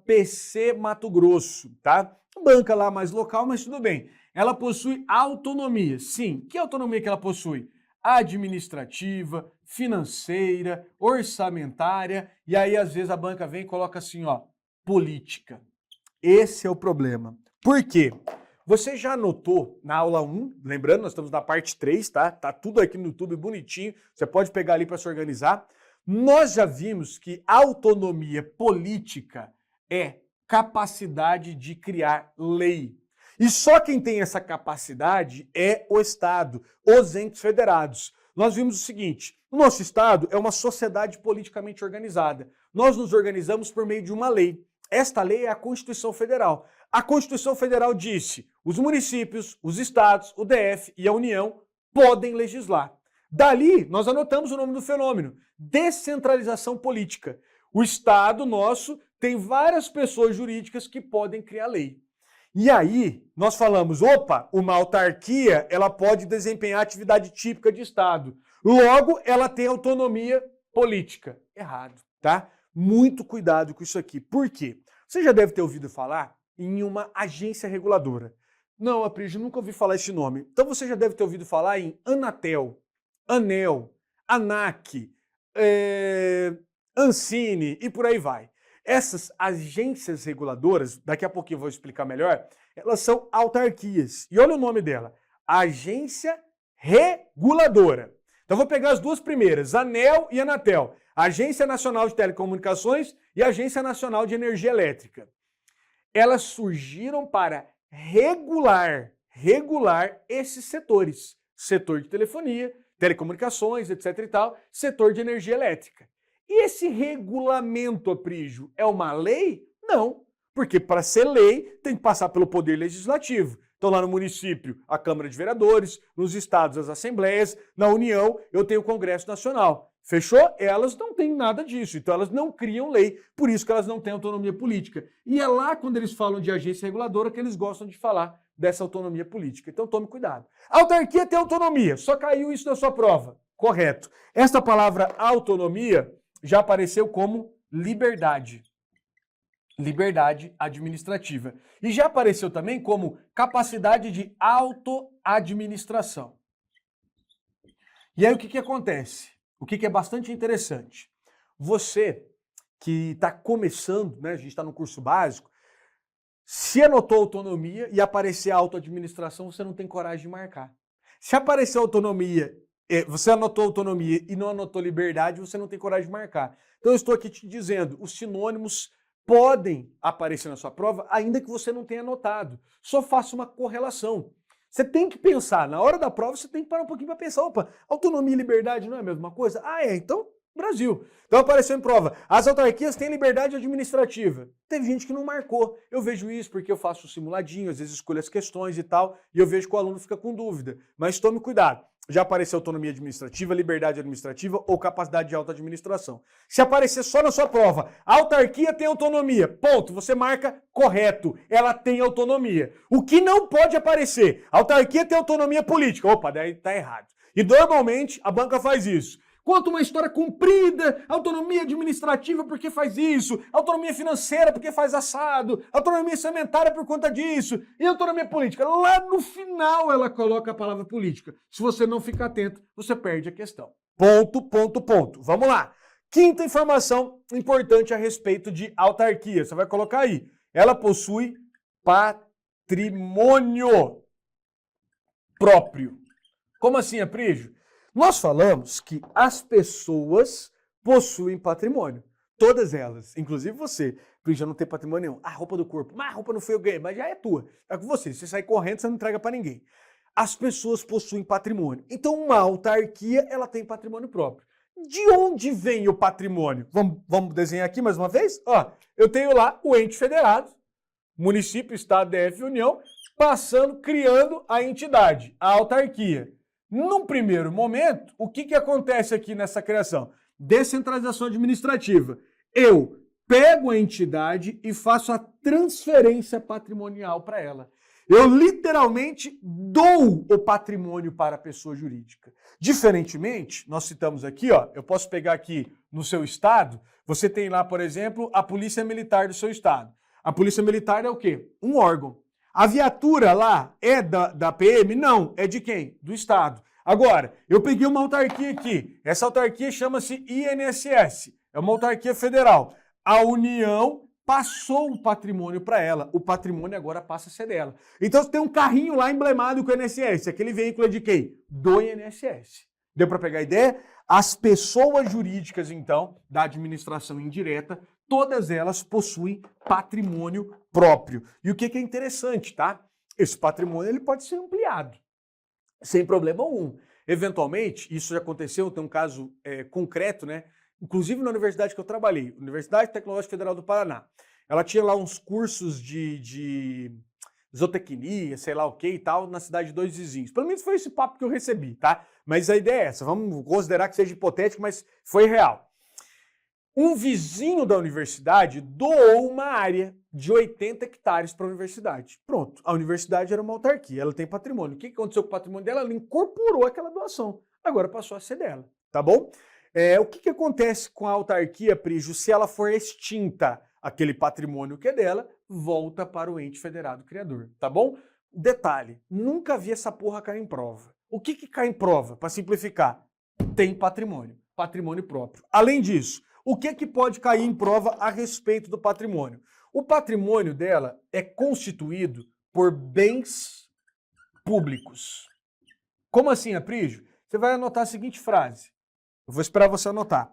S1: PC Mato Grosso, tá? Banca lá mais local, mas tudo bem. Ela possui autonomia. Sim, que autonomia que ela possui? Administrativa, financeira, orçamentária, e aí às vezes a banca vem e coloca assim, ó, política. Esse é o problema. Por quê? Você já notou na aula 1, lembrando, nós estamos na parte 3, tá? Tá tudo aqui no YouTube bonitinho, você pode pegar ali para se organizar. Nós já vimos que autonomia política é capacidade de criar lei. E só quem tem essa capacidade é o Estado, os entes federados. Nós vimos o seguinte, o nosso Estado é uma sociedade politicamente organizada. Nós nos organizamos por meio de uma lei. Esta lei é a Constituição Federal. A Constituição Federal disse, os municípios, os estados, o DF e a União podem legislar. Dali, nós anotamos o nome do fenômeno, descentralização política. O Estado nosso tem várias pessoas jurídicas que podem criar lei. E aí, nós falamos, opa, uma autarquia, ela pode desempenhar atividade típica de Estado. Logo, ela tem autonomia política. Errado, tá? Muito cuidado com isso aqui. Por quê? Você já deve ter ouvido falar em uma agência reguladora. Não, Aprígio, nunca ouvi falar esse nome. Então você já deve ter ouvido falar em Anatel, ANEEL, ANAC, Ancine e por aí vai. Essas agências reguladoras, daqui a pouquinho eu vou explicar melhor, elas são autarquias. E olha o nome dela, Agência Reguladora. Então vou pegar as duas primeiras, ANEEL e Anatel, Agência Nacional de Telecomunicações e Agência Nacional de Energia Elétrica. Elas surgiram para regular esses setores. Setor de telefonia, telecomunicações, etc e tal, setor de energia elétrica. E esse regulamento, Aprígio, é uma lei? Não, porque para ser lei tem que passar pelo Poder Legislativo. Então lá no município, a Câmara de Vereadores, nos estados, as assembleias, na União, eu tenho o Congresso Nacional. Fechou? Elas não têm nada disso, então elas não criam lei, por isso que elas não têm autonomia política. E é lá, quando eles falam de agência reguladora, que eles gostam de falar dessa autonomia política. Então tome cuidado. A autarquia tem autonomia, só caiu isso na sua prova. Correto. Esta palavra autonomia já apareceu como liberdade. Liberdade administrativa. E já apareceu também como capacidade de autoadministração. E aí o que acontece? O que é bastante interessante? Você que está começando, né, a gente está no curso básico, se anotou autonomia e aparecer autoadministração, você não tem coragem de marcar. Se aparecer autonomia, você anotou autonomia e não anotou liberdade, você não tem coragem de marcar. Então eu estou aqui te dizendo, os sinônimos podem aparecer na sua prova, ainda que você não tenha anotado. Só faça uma correlação. Você tem que pensar, na hora da prova você tem que parar um pouquinho para pensar, opa, autonomia e liberdade não é a mesma coisa? Ah, então Brasil. Então apareceu em prova. As autarquias têm liberdade administrativa. Teve gente que não marcou. Eu vejo isso porque eu faço um simuladinho, às vezes escolho as questões e tal, e eu vejo que o aluno fica com dúvida. Mas tome cuidado. Já apareceu autonomia administrativa, liberdade administrativa ou capacidade de auto-administração. Se aparecer só na sua prova, a autarquia tem autonomia, ponto, você marca correto, ela tem autonomia. O que não pode aparecer, a autarquia tem autonomia política, opa, daí tá errado. E normalmente a banca faz isso. Conta uma história comprida, autonomia administrativa porque faz isso, autonomia financeira porque faz assado, autonomia orçamentária por conta disso, e autonomia política. Lá no final ela coloca a palavra política. Se você não ficar atento, você perde a questão. Ponto, ponto, ponto. Vamos lá. Quinta informação importante a respeito de autarquia. Você vai colocar aí. Ela possui patrimônio próprio. Como assim, Aprígio? Nós falamos que as pessoas possuem patrimônio. Todas elas, inclusive você. Porque já não tem patrimônio nenhum. A roupa do corpo. Mas a roupa não foi eu ganhei, mas já é tua. Tá com você. Se você sair correndo, você não entrega para ninguém. As pessoas possuem patrimônio. Então, uma autarquia, ela tem patrimônio próprio. De onde vem o patrimônio? Vamos desenhar aqui mais uma vez? Ó, eu tenho lá o ente federado, município, estado, DF, União, criando a entidade, a autarquia. Num primeiro momento, o que acontece aqui nessa criação? Descentralização administrativa. Eu pego a entidade e faço a transferência patrimonial para ela. Eu literalmente dou o patrimônio para a pessoa jurídica. Diferentemente, nós citamos aqui, ó, eu posso pegar aqui no seu estado, você tem lá, por exemplo, a Polícia Militar do seu estado. A Polícia Militar é o quê? Um órgão. A viatura lá é da PM? Não. É de quem? Do Estado. Agora, eu peguei uma autarquia aqui. Essa autarquia chama-se INSS. É uma autarquia federal. A União passou um patrimônio para ela. O patrimônio agora passa a ser dela. Então, você tem um carrinho lá emblemado com o INSS. Aquele veículo é de quem? Do INSS. Deu para pegar a ideia? As pessoas jurídicas, então, da administração indireta, todas elas possuem patrimônio próprio. E o que é interessante, tá? Esse patrimônio ele pode ser ampliado, sem problema algum. Eventualmente, isso já aconteceu, tem um caso concreto, né? Inclusive na universidade que eu trabalhei, Universidade Tecnológica Federal do Paraná. Ela tinha lá uns cursos de zootecnia, sei lá o que e tal, na cidade de Dois Vizinhos. Pelo menos foi esse papo que eu recebi, tá? Mas a ideia é essa, vamos considerar que seja hipotético, mas foi real. Um vizinho da universidade doou uma área de 80 hectares para a universidade. Pronto, a universidade era uma autarquia, ela tem patrimônio. O que aconteceu com o patrimônio dela? Ela incorporou aquela doação, agora passou a ser dela, tá bom? O que acontece com a autarquia, Prígio, se ela for extinta? Aquele patrimônio que é dela volta para o ente federado criador, tá bom? Detalhe, nunca vi essa porra cair em prova. O que cai em prova? Para simplificar, tem patrimônio próprio. Além disso, o que pode cair em prova a respeito do patrimônio? O patrimônio dela é constituído por bens públicos. Como assim, Aprígio? Você vai anotar a seguinte frase. Eu vou esperar você anotar.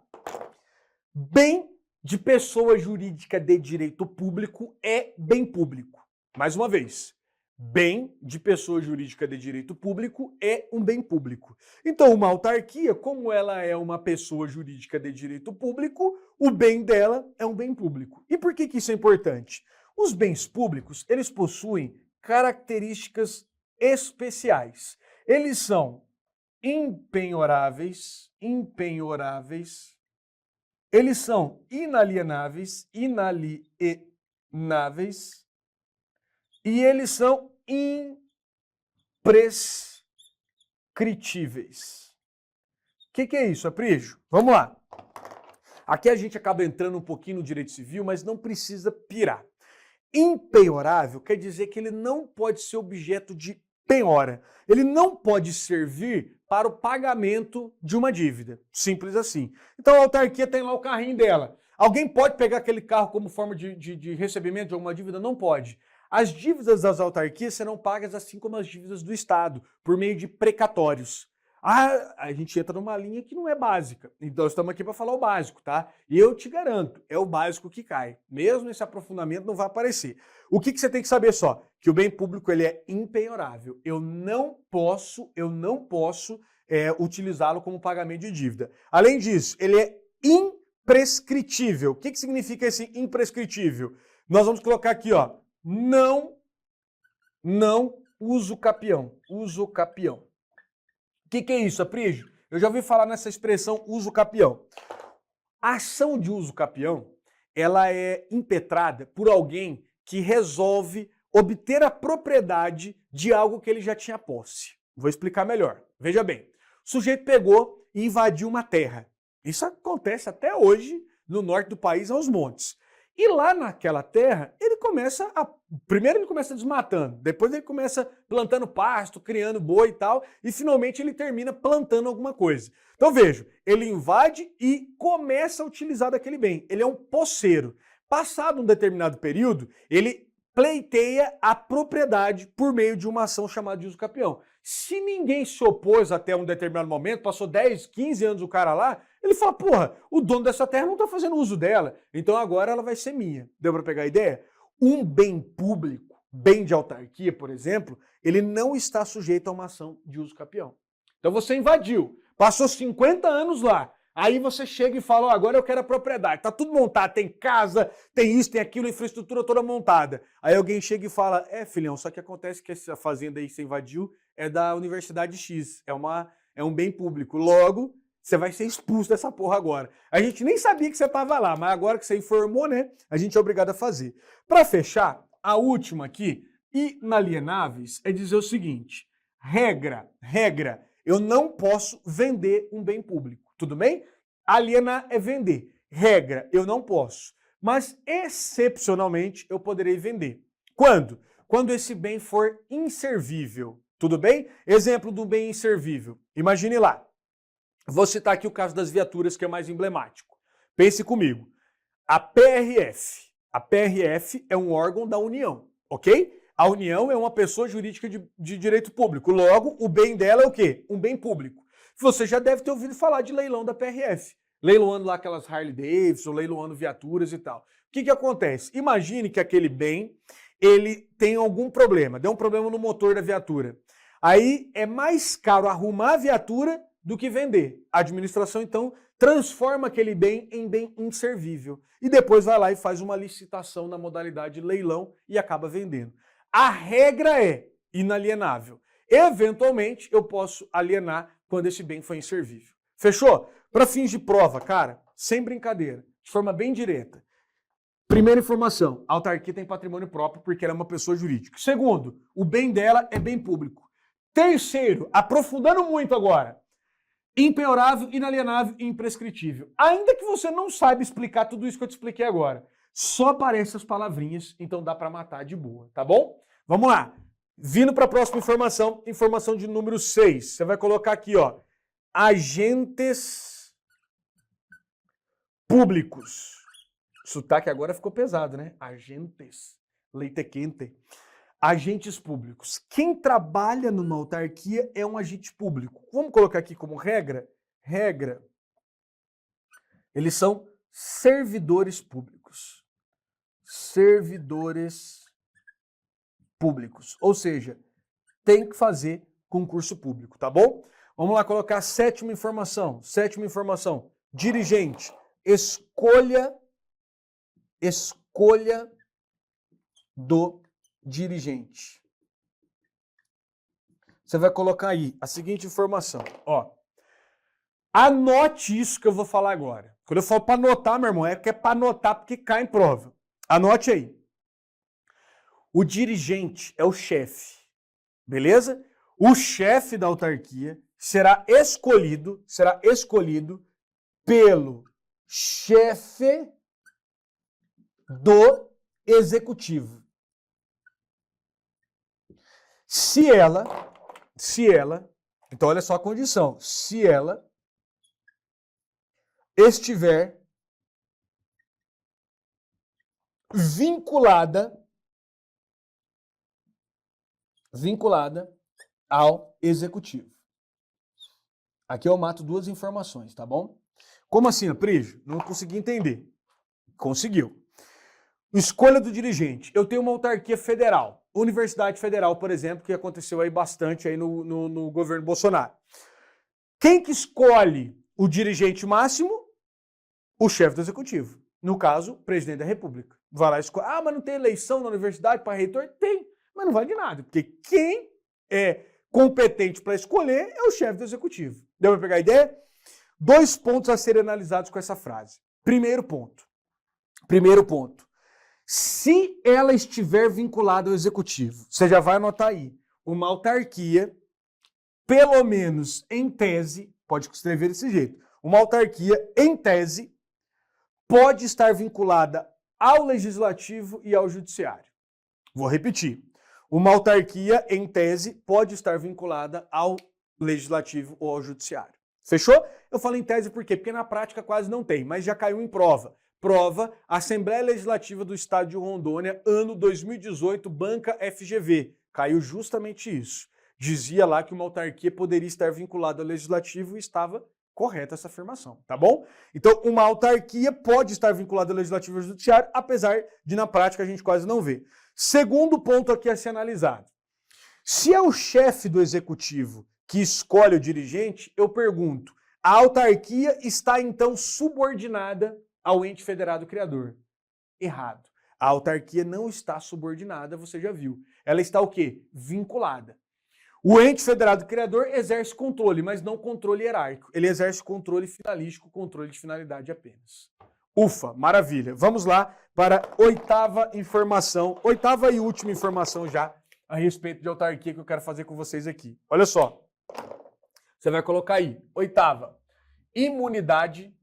S1: Bem de pessoa jurídica de direito público é bem público. Mais uma vez. Bem de pessoa jurídica de direito público é um bem público. Então, uma autarquia, como ela é uma pessoa jurídica de direito público, o bem dela é um bem público. E por que isso é importante? Os bens públicos, eles possuem características especiais. Eles são impenhoráveis, eles são inalienáveis, e eles são imprescritíveis. O que é isso, Aprígio? Vamos lá. Aqui a gente acaba entrando um pouquinho no direito civil, mas não precisa pirar. Impenhorável quer dizer que ele não pode ser objeto de penhora. Ele não pode servir para o pagamento de uma dívida. Simples assim. Então a autarquia tem lá o carrinho dela. Alguém pode pegar aquele carro como forma de recebimento de alguma dívida? Não pode. As dívidas das autarquias serão pagas assim como as dívidas do Estado, por meio de precatórios. A gente entra numa linha que não é básica. Então estamos aqui para falar o básico, tá? E eu te garanto, é o básico que cai. Mesmo esse aprofundamento não vai aparecer. O que você tem que saber só? Que o bem público ele é impenhorável. Eu não posso utilizá-lo como pagamento de dívida. Além disso, ele é imprescritível. O que significa esse imprescritível? Nós vamos colocar aqui, ó, não uso capião. Uso capião. O que é isso, Aprígio? Eu já ouvi falar nessa expressão uso capião. A ação de uso capião, ela é impetrada por alguém que resolve obter a propriedade de algo que ele já tinha posse. Vou explicar melhor. Veja bem, o sujeito pegou e invadiu uma terra. Isso acontece até hoje no norte do país, aos montes. E lá naquela terra, primeiro ele começa desmatando, depois ele começa plantando pasto, criando boi e tal, e finalmente ele termina plantando alguma coisa. Então veja, ele invade e começa a utilizar daquele bem. Ele é um posseiro. Passado um determinado período, ele pleiteia a propriedade por meio de uma ação chamada de uso capião. Se ninguém se opôs até um determinado momento, passou 10, 15 anos o cara lá, ele fala, porra, o dono dessa terra não está fazendo uso dela, então agora ela vai ser minha. Deu para pegar a ideia? Um bem público, bem de autarquia, por exemplo, ele não está sujeito a uma ação de uso capião. Então você invadiu, passou 50 anos lá, aí você chega e fala, agora eu quero a propriedade, tá tudo montado, tem casa, tem isso, tem aquilo, infraestrutura toda montada. Aí alguém chega e fala, filhão, só que acontece que essa fazenda aí que você invadiu é da Universidade X, é um bem público, logo você vai ser expulso dessa porra agora. A gente nem sabia que você estava lá, mas agora que você informou, né, a gente é obrigado a fazer. Para fechar, a última aqui, inalienáveis, é dizer o seguinte, regra, eu não posso vender um bem público, tudo bem? Alienar é vender. Regra, eu não posso. Mas, excepcionalmente, eu poderei vender. Quando? Quando esse bem for inservível, tudo bem? Exemplo do bem inservível. Imagine lá. Vou citar aqui o caso das viaturas, que é mais emblemático. Pense comigo. A PRF. A PRF é um órgão da União, ok? A União é uma pessoa jurídica de direito público. Logo, o bem dela é o quê? Um bem público. Você já deve ter ouvido falar de leilão da PRF. Leiloando lá aquelas Harley Davidson, leiloando viaturas e tal. O que acontece? Imagine que aquele bem, ele tem algum problema. Deu um problema no motor da viatura. Aí é mais caro arrumar a viatura do que vender. A administração, então, transforma aquele bem em bem inservível. E depois vai lá e faz uma licitação na modalidade leilão e acaba vendendo. A regra é inalienável. Eventualmente, eu posso alienar quando esse bem foi inservível. Fechou? Para fins de prova, cara, sem brincadeira, de forma bem direta. Primeira informação, a autarquia tem patrimônio próprio porque ela é uma pessoa jurídica. Segundo, o bem dela é bem público. Terceiro, aprofundando muito agora, impenhorável, inalienável e imprescritível. Ainda que você não saiba explicar tudo isso que eu te expliquei agora, só aparecem as palavrinhas, então dá para matar de boa, tá bom? Vamos lá. Vindo para a próxima informação, informação de número 6. Você vai colocar aqui, ó, agentes públicos. O sotaque agora ficou pesado, né? Agentes, leite quente. Agentes públicos. Quem trabalha numa autarquia é um agente público. Vamos colocar aqui como regra? Regra. Eles são servidores públicos. Servidores públicos. Ou seja, tem que fazer concurso público, tá bom? Vamos lá colocar a sétima informação. Sétima informação. Dirigente. Escolha do dirigente. Você vai colocar aí a seguinte informação, ó. Anote isso que eu vou falar agora. Quando eu falo para anotar, meu irmão, é que é para anotar porque cai em prova. Anote aí. O dirigente é o chefe, beleza? O chefe da autarquia será escolhido pelo chefe do executivo. Se ela, então olha só a condição, se ela estiver vinculada ao executivo. Aqui eu mato duas informações, tá bom? Como assim, Aprígio? Não consegui entender. Conseguiu. Escolha do dirigente. Eu tenho uma autarquia federal, Universidade Federal, por exemplo, que aconteceu aí bastante aí no governo Bolsonaro. Quem que escolhe o dirigente máximo? O chefe do executivo. No caso, o presidente da República. Vai lá e escolhe. Ah, mas não tem eleição na universidade para reitor? Tem, mas não vale de nada, porque quem é competente para escolher é o chefe do executivo. Deu para pegar a ideia? 2 pontos a serem analisados com essa frase. Primeiro ponto. Se ela estiver vinculada ao executivo, você já vai anotar aí, uma autarquia, pelo menos em tese, pode escrever desse jeito, uma autarquia, em tese, pode estar vinculada ao legislativo e ao judiciário. Vou repetir. Uma autarquia, em tese, pode estar vinculada ao legislativo ou ao judiciário. Fechou? Eu falo em tese por quê? Porque na prática quase não tem, mas já caiu em prova. Prova, Assembleia Legislativa do Estado de Rondônia, ano 2018, banca FGV. Caiu justamente isso. Dizia lá que uma autarquia poderia estar vinculada ao legislativo e estava correta essa afirmação, tá bom? Então, uma autarquia pode estar vinculada ao legislativo e ao judiciário, apesar de na prática a gente quase não ver. Segundo ponto aqui a ser analisado. Se é o chefe do executivo que escolhe o dirigente, eu pergunto, a autarquia está então subordinada ao ente federado criador? Errado. A autarquia não está subordinada, você já viu. Ela está o quê? Vinculada. O ente federado criador exerce controle, mas não controle hierárquico. Ele exerce controle finalístico, controle de finalidade apenas. Ufa, maravilha. Vamos lá para a oitava e última informação já a respeito de autarquia que eu quero fazer com vocês aqui. Olha só. Você vai colocar aí, oitava, imunidade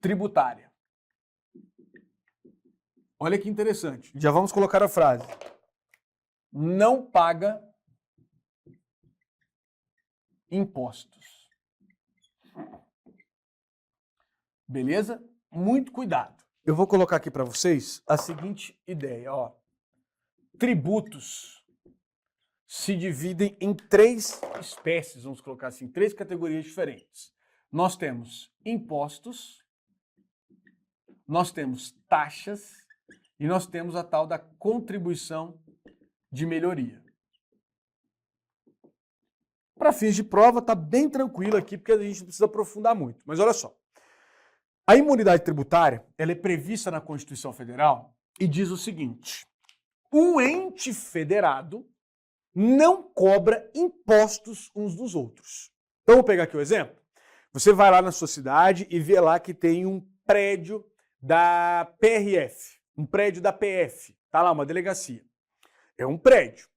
S1: tributária. Olha que interessante. Já vamos colocar a frase. Não paga impostos. Beleza? Muito cuidado. Eu vou colocar aqui para vocês a seguinte ideia, ó. Tributos se dividem em 3 espécies, vamos colocar assim, 3 categorias diferentes. Nós temos impostos, nós temos taxas e nós temos a tal da contribuição de melhoria. Para fins de prova, tá bem tranquilo aqui, porque a gente não precisa aprofundar muito. Mas olha só. A imunidade tributária, ela é prevista na Constituição Federal e diz o seguinte: o ente federado não cobra impostos uns dos outros. Então, vou pegar aqui o exemplo. Você vai lá na sua cidade e vê lá que tem um prédio da PRF, um prédio da PF, tá lá uma delegacia. É um prédio.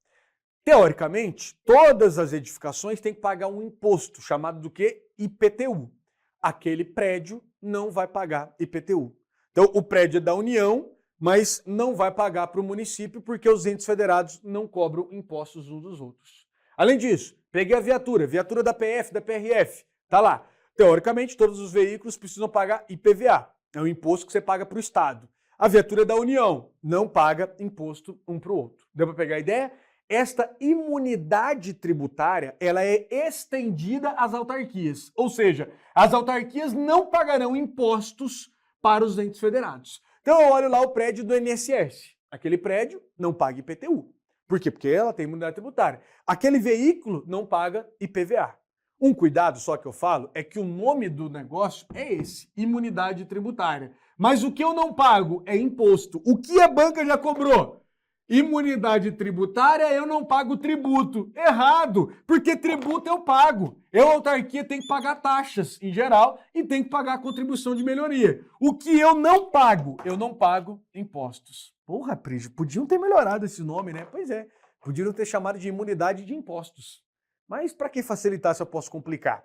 S1: Teoricamente, todas as edificações têm que pagar um imposto, chamado do quê? IPTU. Aquele prédio não vai pagar IPTU. Então, o prédio é da União, mas não vai pagar para o município porque os entes federados não cobram impostos uns dos outros. Além disso, peguei a viatura da PF, da PRF, tá lá. Teoricamente, todos os veículos precisam pagar IPVA, é um imposto que você paga para o Estado. A viatura é da União, não paga imposto um para o outro. Deu para pegar a ideia? Esta imunidade tributária, ela é estendida às autarquias. Ou seja, as autarquias não pagarão impostos para os entes federados. Então eu olho lá o prédio do INSS. Aquele prédio não paga IPTU. Por quê? Porque ela tem imunidade tributária. Aquele veículo não paga IPVA. Um cuidado só que eu falo é que o nome do negócio é esse, imunidade tributária. Mas o que eu não pago é imposto. O que a banca já cobrou? Imunidade tributária, eu não pago tributo. Errado, porque tributo eu pago. Eu, autarquia, tenho que pagar taxas em geral e tenho que pagar a contribuição de melhoria. O que eu não pago impostos. Porra, Prígio, podiam ter melhorado esse nome, né? Pois é, podiam ter chamado de imunidade de impostos. Mas para que facilitar se eu posso complicar?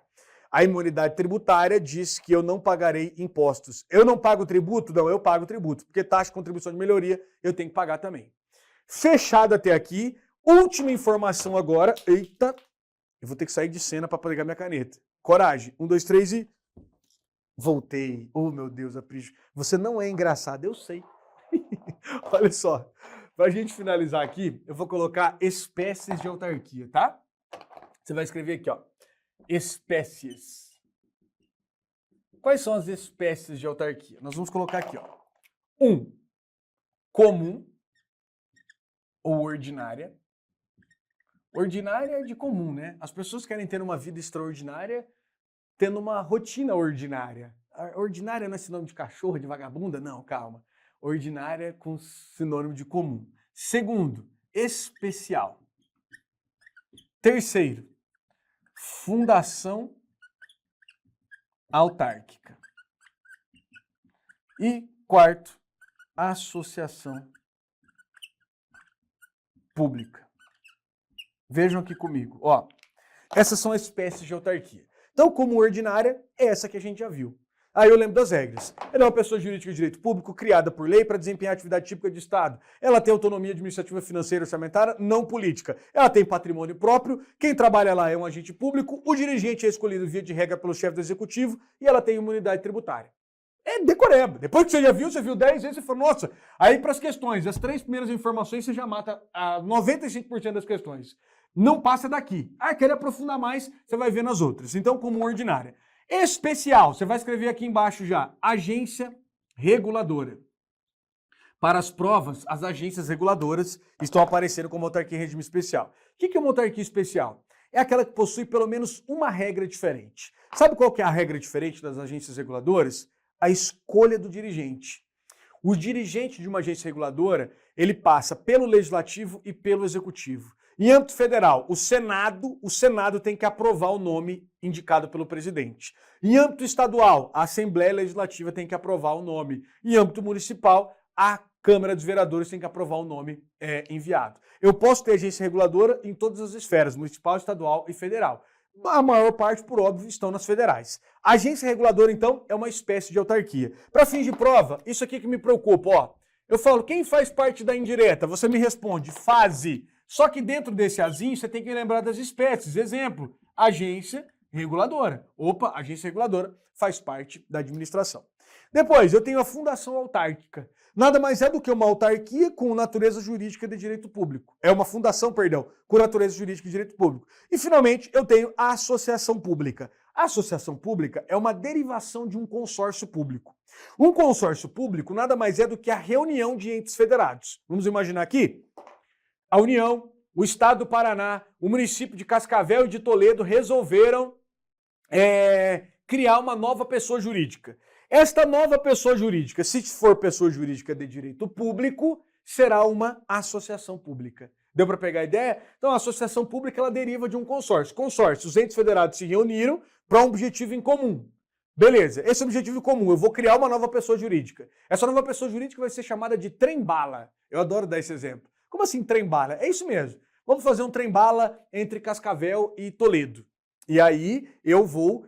S1: A imunidade tributária diz que eu não pagarei impostos. Eu não pago tributo? Não, eu pago tributo, porque taxa de contribuição de melhoria eu tenho que pagar também. Fechado até aqui, última informação agora. Eita, eu vou ter que sair de cena para pegar minha caneta. Coragem. 1, 2, 3 e... Voltei. Oh, meu Deus, Aprígio. Você não é engraçado, eu sei. Olha só. Para a gente finalizar aqui, eu vou colocar espécies de autarquia, tá? Você vai escrever aqui, ó. Espécies. Quais são as espécies de autarquia? Nós vamos colocar aqui, ó. 1. Comum ou ordinária. Ordinária é de comum, né? As pessoas querem ter uma vida extraordinária, tendo uma rotina ordinária. Ordinária não é sinônimo de cachorro, de vagabunda? Não, calma. Ordinária com sinônimo de comum. Segundo, especial. Terceiro, fundação autárquica. E quarto, associação pública. Vejam aqui comigo, ó. Essas são as espécies de autarquia. Então, como ordinária, é essa que a gente já viu. Aí eu lembro das regras. Ela é uma pessoa jurídica de direito público criada por lei para desempenhar atividade típica de Estado. Ela tem autonomia administrativa, financeira e orçamentária, não política. Ela tem patrimônio próprio. Quem trabalha lá é um agente público. O dirigente é escolhido via de regra pelo chefe do executivo e ela tem imunidade tributária. É decoreba. Depois que você já viu, você viu 10 vezes, você falou, nossa, aí para as questões, as 3 primeiras informações, você já mata 95% das questões. Não passa daqui. Ah, quer aprofundar mais, você vai ver nas outras. Então, como ordinária. Especial, você vai escrever aqui embaixo já, agência reguladora. Para as provas, as agências reguladoras estão aparecendo como autarquia em regime especial. O que é uma autarquia especial? É aquela que possui pelo menos uma regra diferente. Sabe qual que é a regra diferente das agências reguladoras? A escolha do dirigente. O dirigente de uma agência reguladora, ele passa pelo legislativo e pelo executivo. Em âmbito federal, o Senado tem que aprovar o nome indicado pelo presidente. Em âmbito estadual, a Assembleia Legislativa tem que aprovar o nome. Em âmbito municipal, a Câmara dos Vereadores tem que aprovar o nome enviado. Eu posso ter agência reguladora em todas as esferas, municipal, estadual e federal. A maior parte, por óbvio, estão nas federais. A agência reguladora, então, é uma espécie de autarquia. Para fins de prova, isso aqui que me preocupa, ó. Eu falo, quem faz parte da indireta? Você me responde, fase. Só que dentro desse azinho, você tem que lembrar das espécies. Exemplo, agência reguladora. Opa, agência reguladora faz parte da administração. Depois, eu tenho a fundação autárquica. Nada mais é do que uma autarquia com natureza jurídica de direito público. É uma fundação, perdão, com natureza jurídica de direito público. E, finalmente, eu tenho a associação pública. A associação pública é uma derivação de um consórcio público. Um consórcio público nada mais é do que a reunião de entes federados. Vamos imaginar aqui? A União, o Estado do Paraná, o município de Cascavel e de Toledo resolveram criar uma nova pessoa jurídica. Esta nova pessoa jurídica, se for pessoa jurídica de direito público, será uma associação pública. Deu para pegar a ideia? Então, a associação pública ela deriva de um consórcio. Consórcio, os entes federados se reuniram para um objetivo em comum. Beleza, esse objetivo em comum, eu vou criar uma nova pessoa jurídica. Essa nova pessoa jurídica vai ser chamada de trem-bala. Eu adoro dar esse exemplo. Como assim trem-bala? É isso mesmo. Vamos fazer um trem-bala entre Cascavel e Toledo. E aí eu vou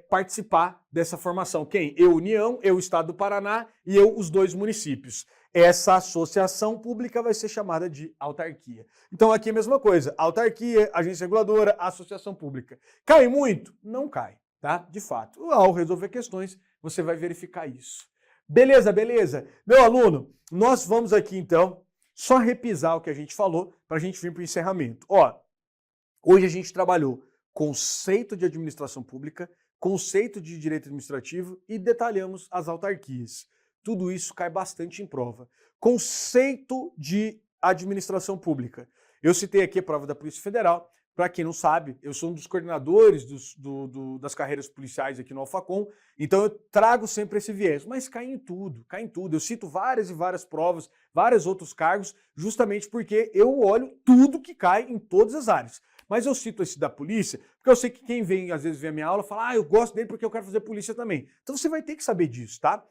S1: participar dessa formação. Quem? Eu, União, eu, Estado do Paraná e eu, os 2 municípios. Essa associação pública vai ser chamada de autarquia. Então aqui é a mesma coisa. Autarquia, agência reguladora, associação pública. Cai muito? Não cai, tá? De fato. Ao resolver questões, você vai verificar isso. Beleza, beleza? Meu aluno, nós vamos aqui então só repisar o que a gente falou para a gente vir para o encerramento. Ó, hoje a gente trabalhou conceito de administração pública, conceito de direito administrativo e detalhamos as autarquias. Tudo isso cai bastante em prova. Conceito de administração pública. Eu citei aqui a prova da Polícia Federal. Para quem não sabe, eu sou um dos coordenadores das carreiras policiais aqui no Alfacom, então eu trago sempre esse viés, mas cai em tudo, cai em tudo. Eu cito várias e várias provas, vários outros cargos, justamente porque eu olho tudo que cai em todas as áreas. Mas eu cito esse da polícia, porque eu sei que quem vem, às vezes, ver a minha aula, fala, eu gosto dele porque eu quero fazer polícia também. Então você vai ter que saber disso, tá?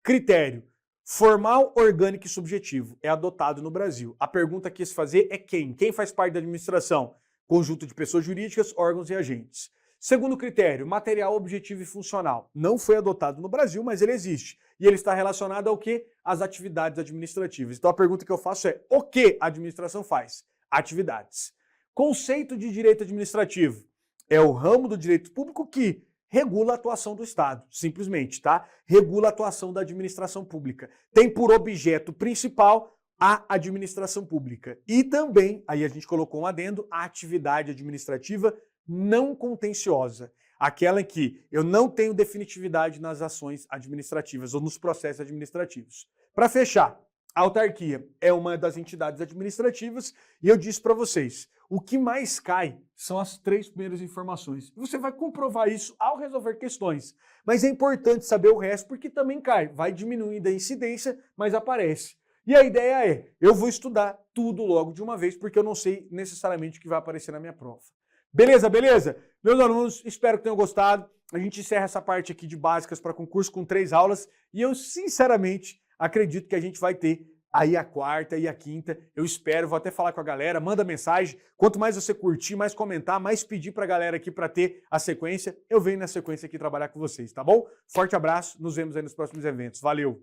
S1: Critério. Formal, orgânico e subjetivo. É adotado no Brasil. A pergunta que se fazer é quem? Quem faz parte da administração? Conjunto de pessoas jurídicas, órgãos e agentes. Segundo critério, material objetivo e funcional. Não foi adotado no Brasil, mas ele existe. E ele está relacionado ao quê? Às atividades administrativas. Então a pergunta que eu faço é, o que a administração faz? Atividades. Conceito de direito administrativo. É o ramo do direito público que regula a atuação do Estado, simplesmente, tá? Regula a atuação da administração pública. Tem por objeto principal a administração pública. E também, aí a gente colocou um adendo, a atividade administrativa não contenciosa. Aquela em que eu não tenho definitividade nas ações administrativas ou nos processos administrativos. Para fechar, A autarquia é uma das entidades administrativas e eu disse para vocês, o que mais cai são as 3 primeiras informações. Você vai comprovar isso ao resolver questões, mas é importante saber o resto porque também cai, vai diminuindo a incidência, mas aparece. E a ideia é, eu vou estudar tudo logo de uma vez porque eu não sei necessariamente o que vai aparecer na minha prova. Beleza, beleza? Meus alunos, espero que tenham gostado. A gente encerra essa parte aqui de básicas para concurso com 3 aulas e eu sinceramente acredito que a gente vai ter aí a quarta e a quinta. Eu espero, vou até falar com a galera, manda mensagem. Quanto mais você curtir, mais comentar, mais pedir para a galera aqui para ter a sequência, eu venho na sequência aqui trabalhar com vocês, tá bom? Forte abraço, nos vemos aí nos próximos eventos. Valeu!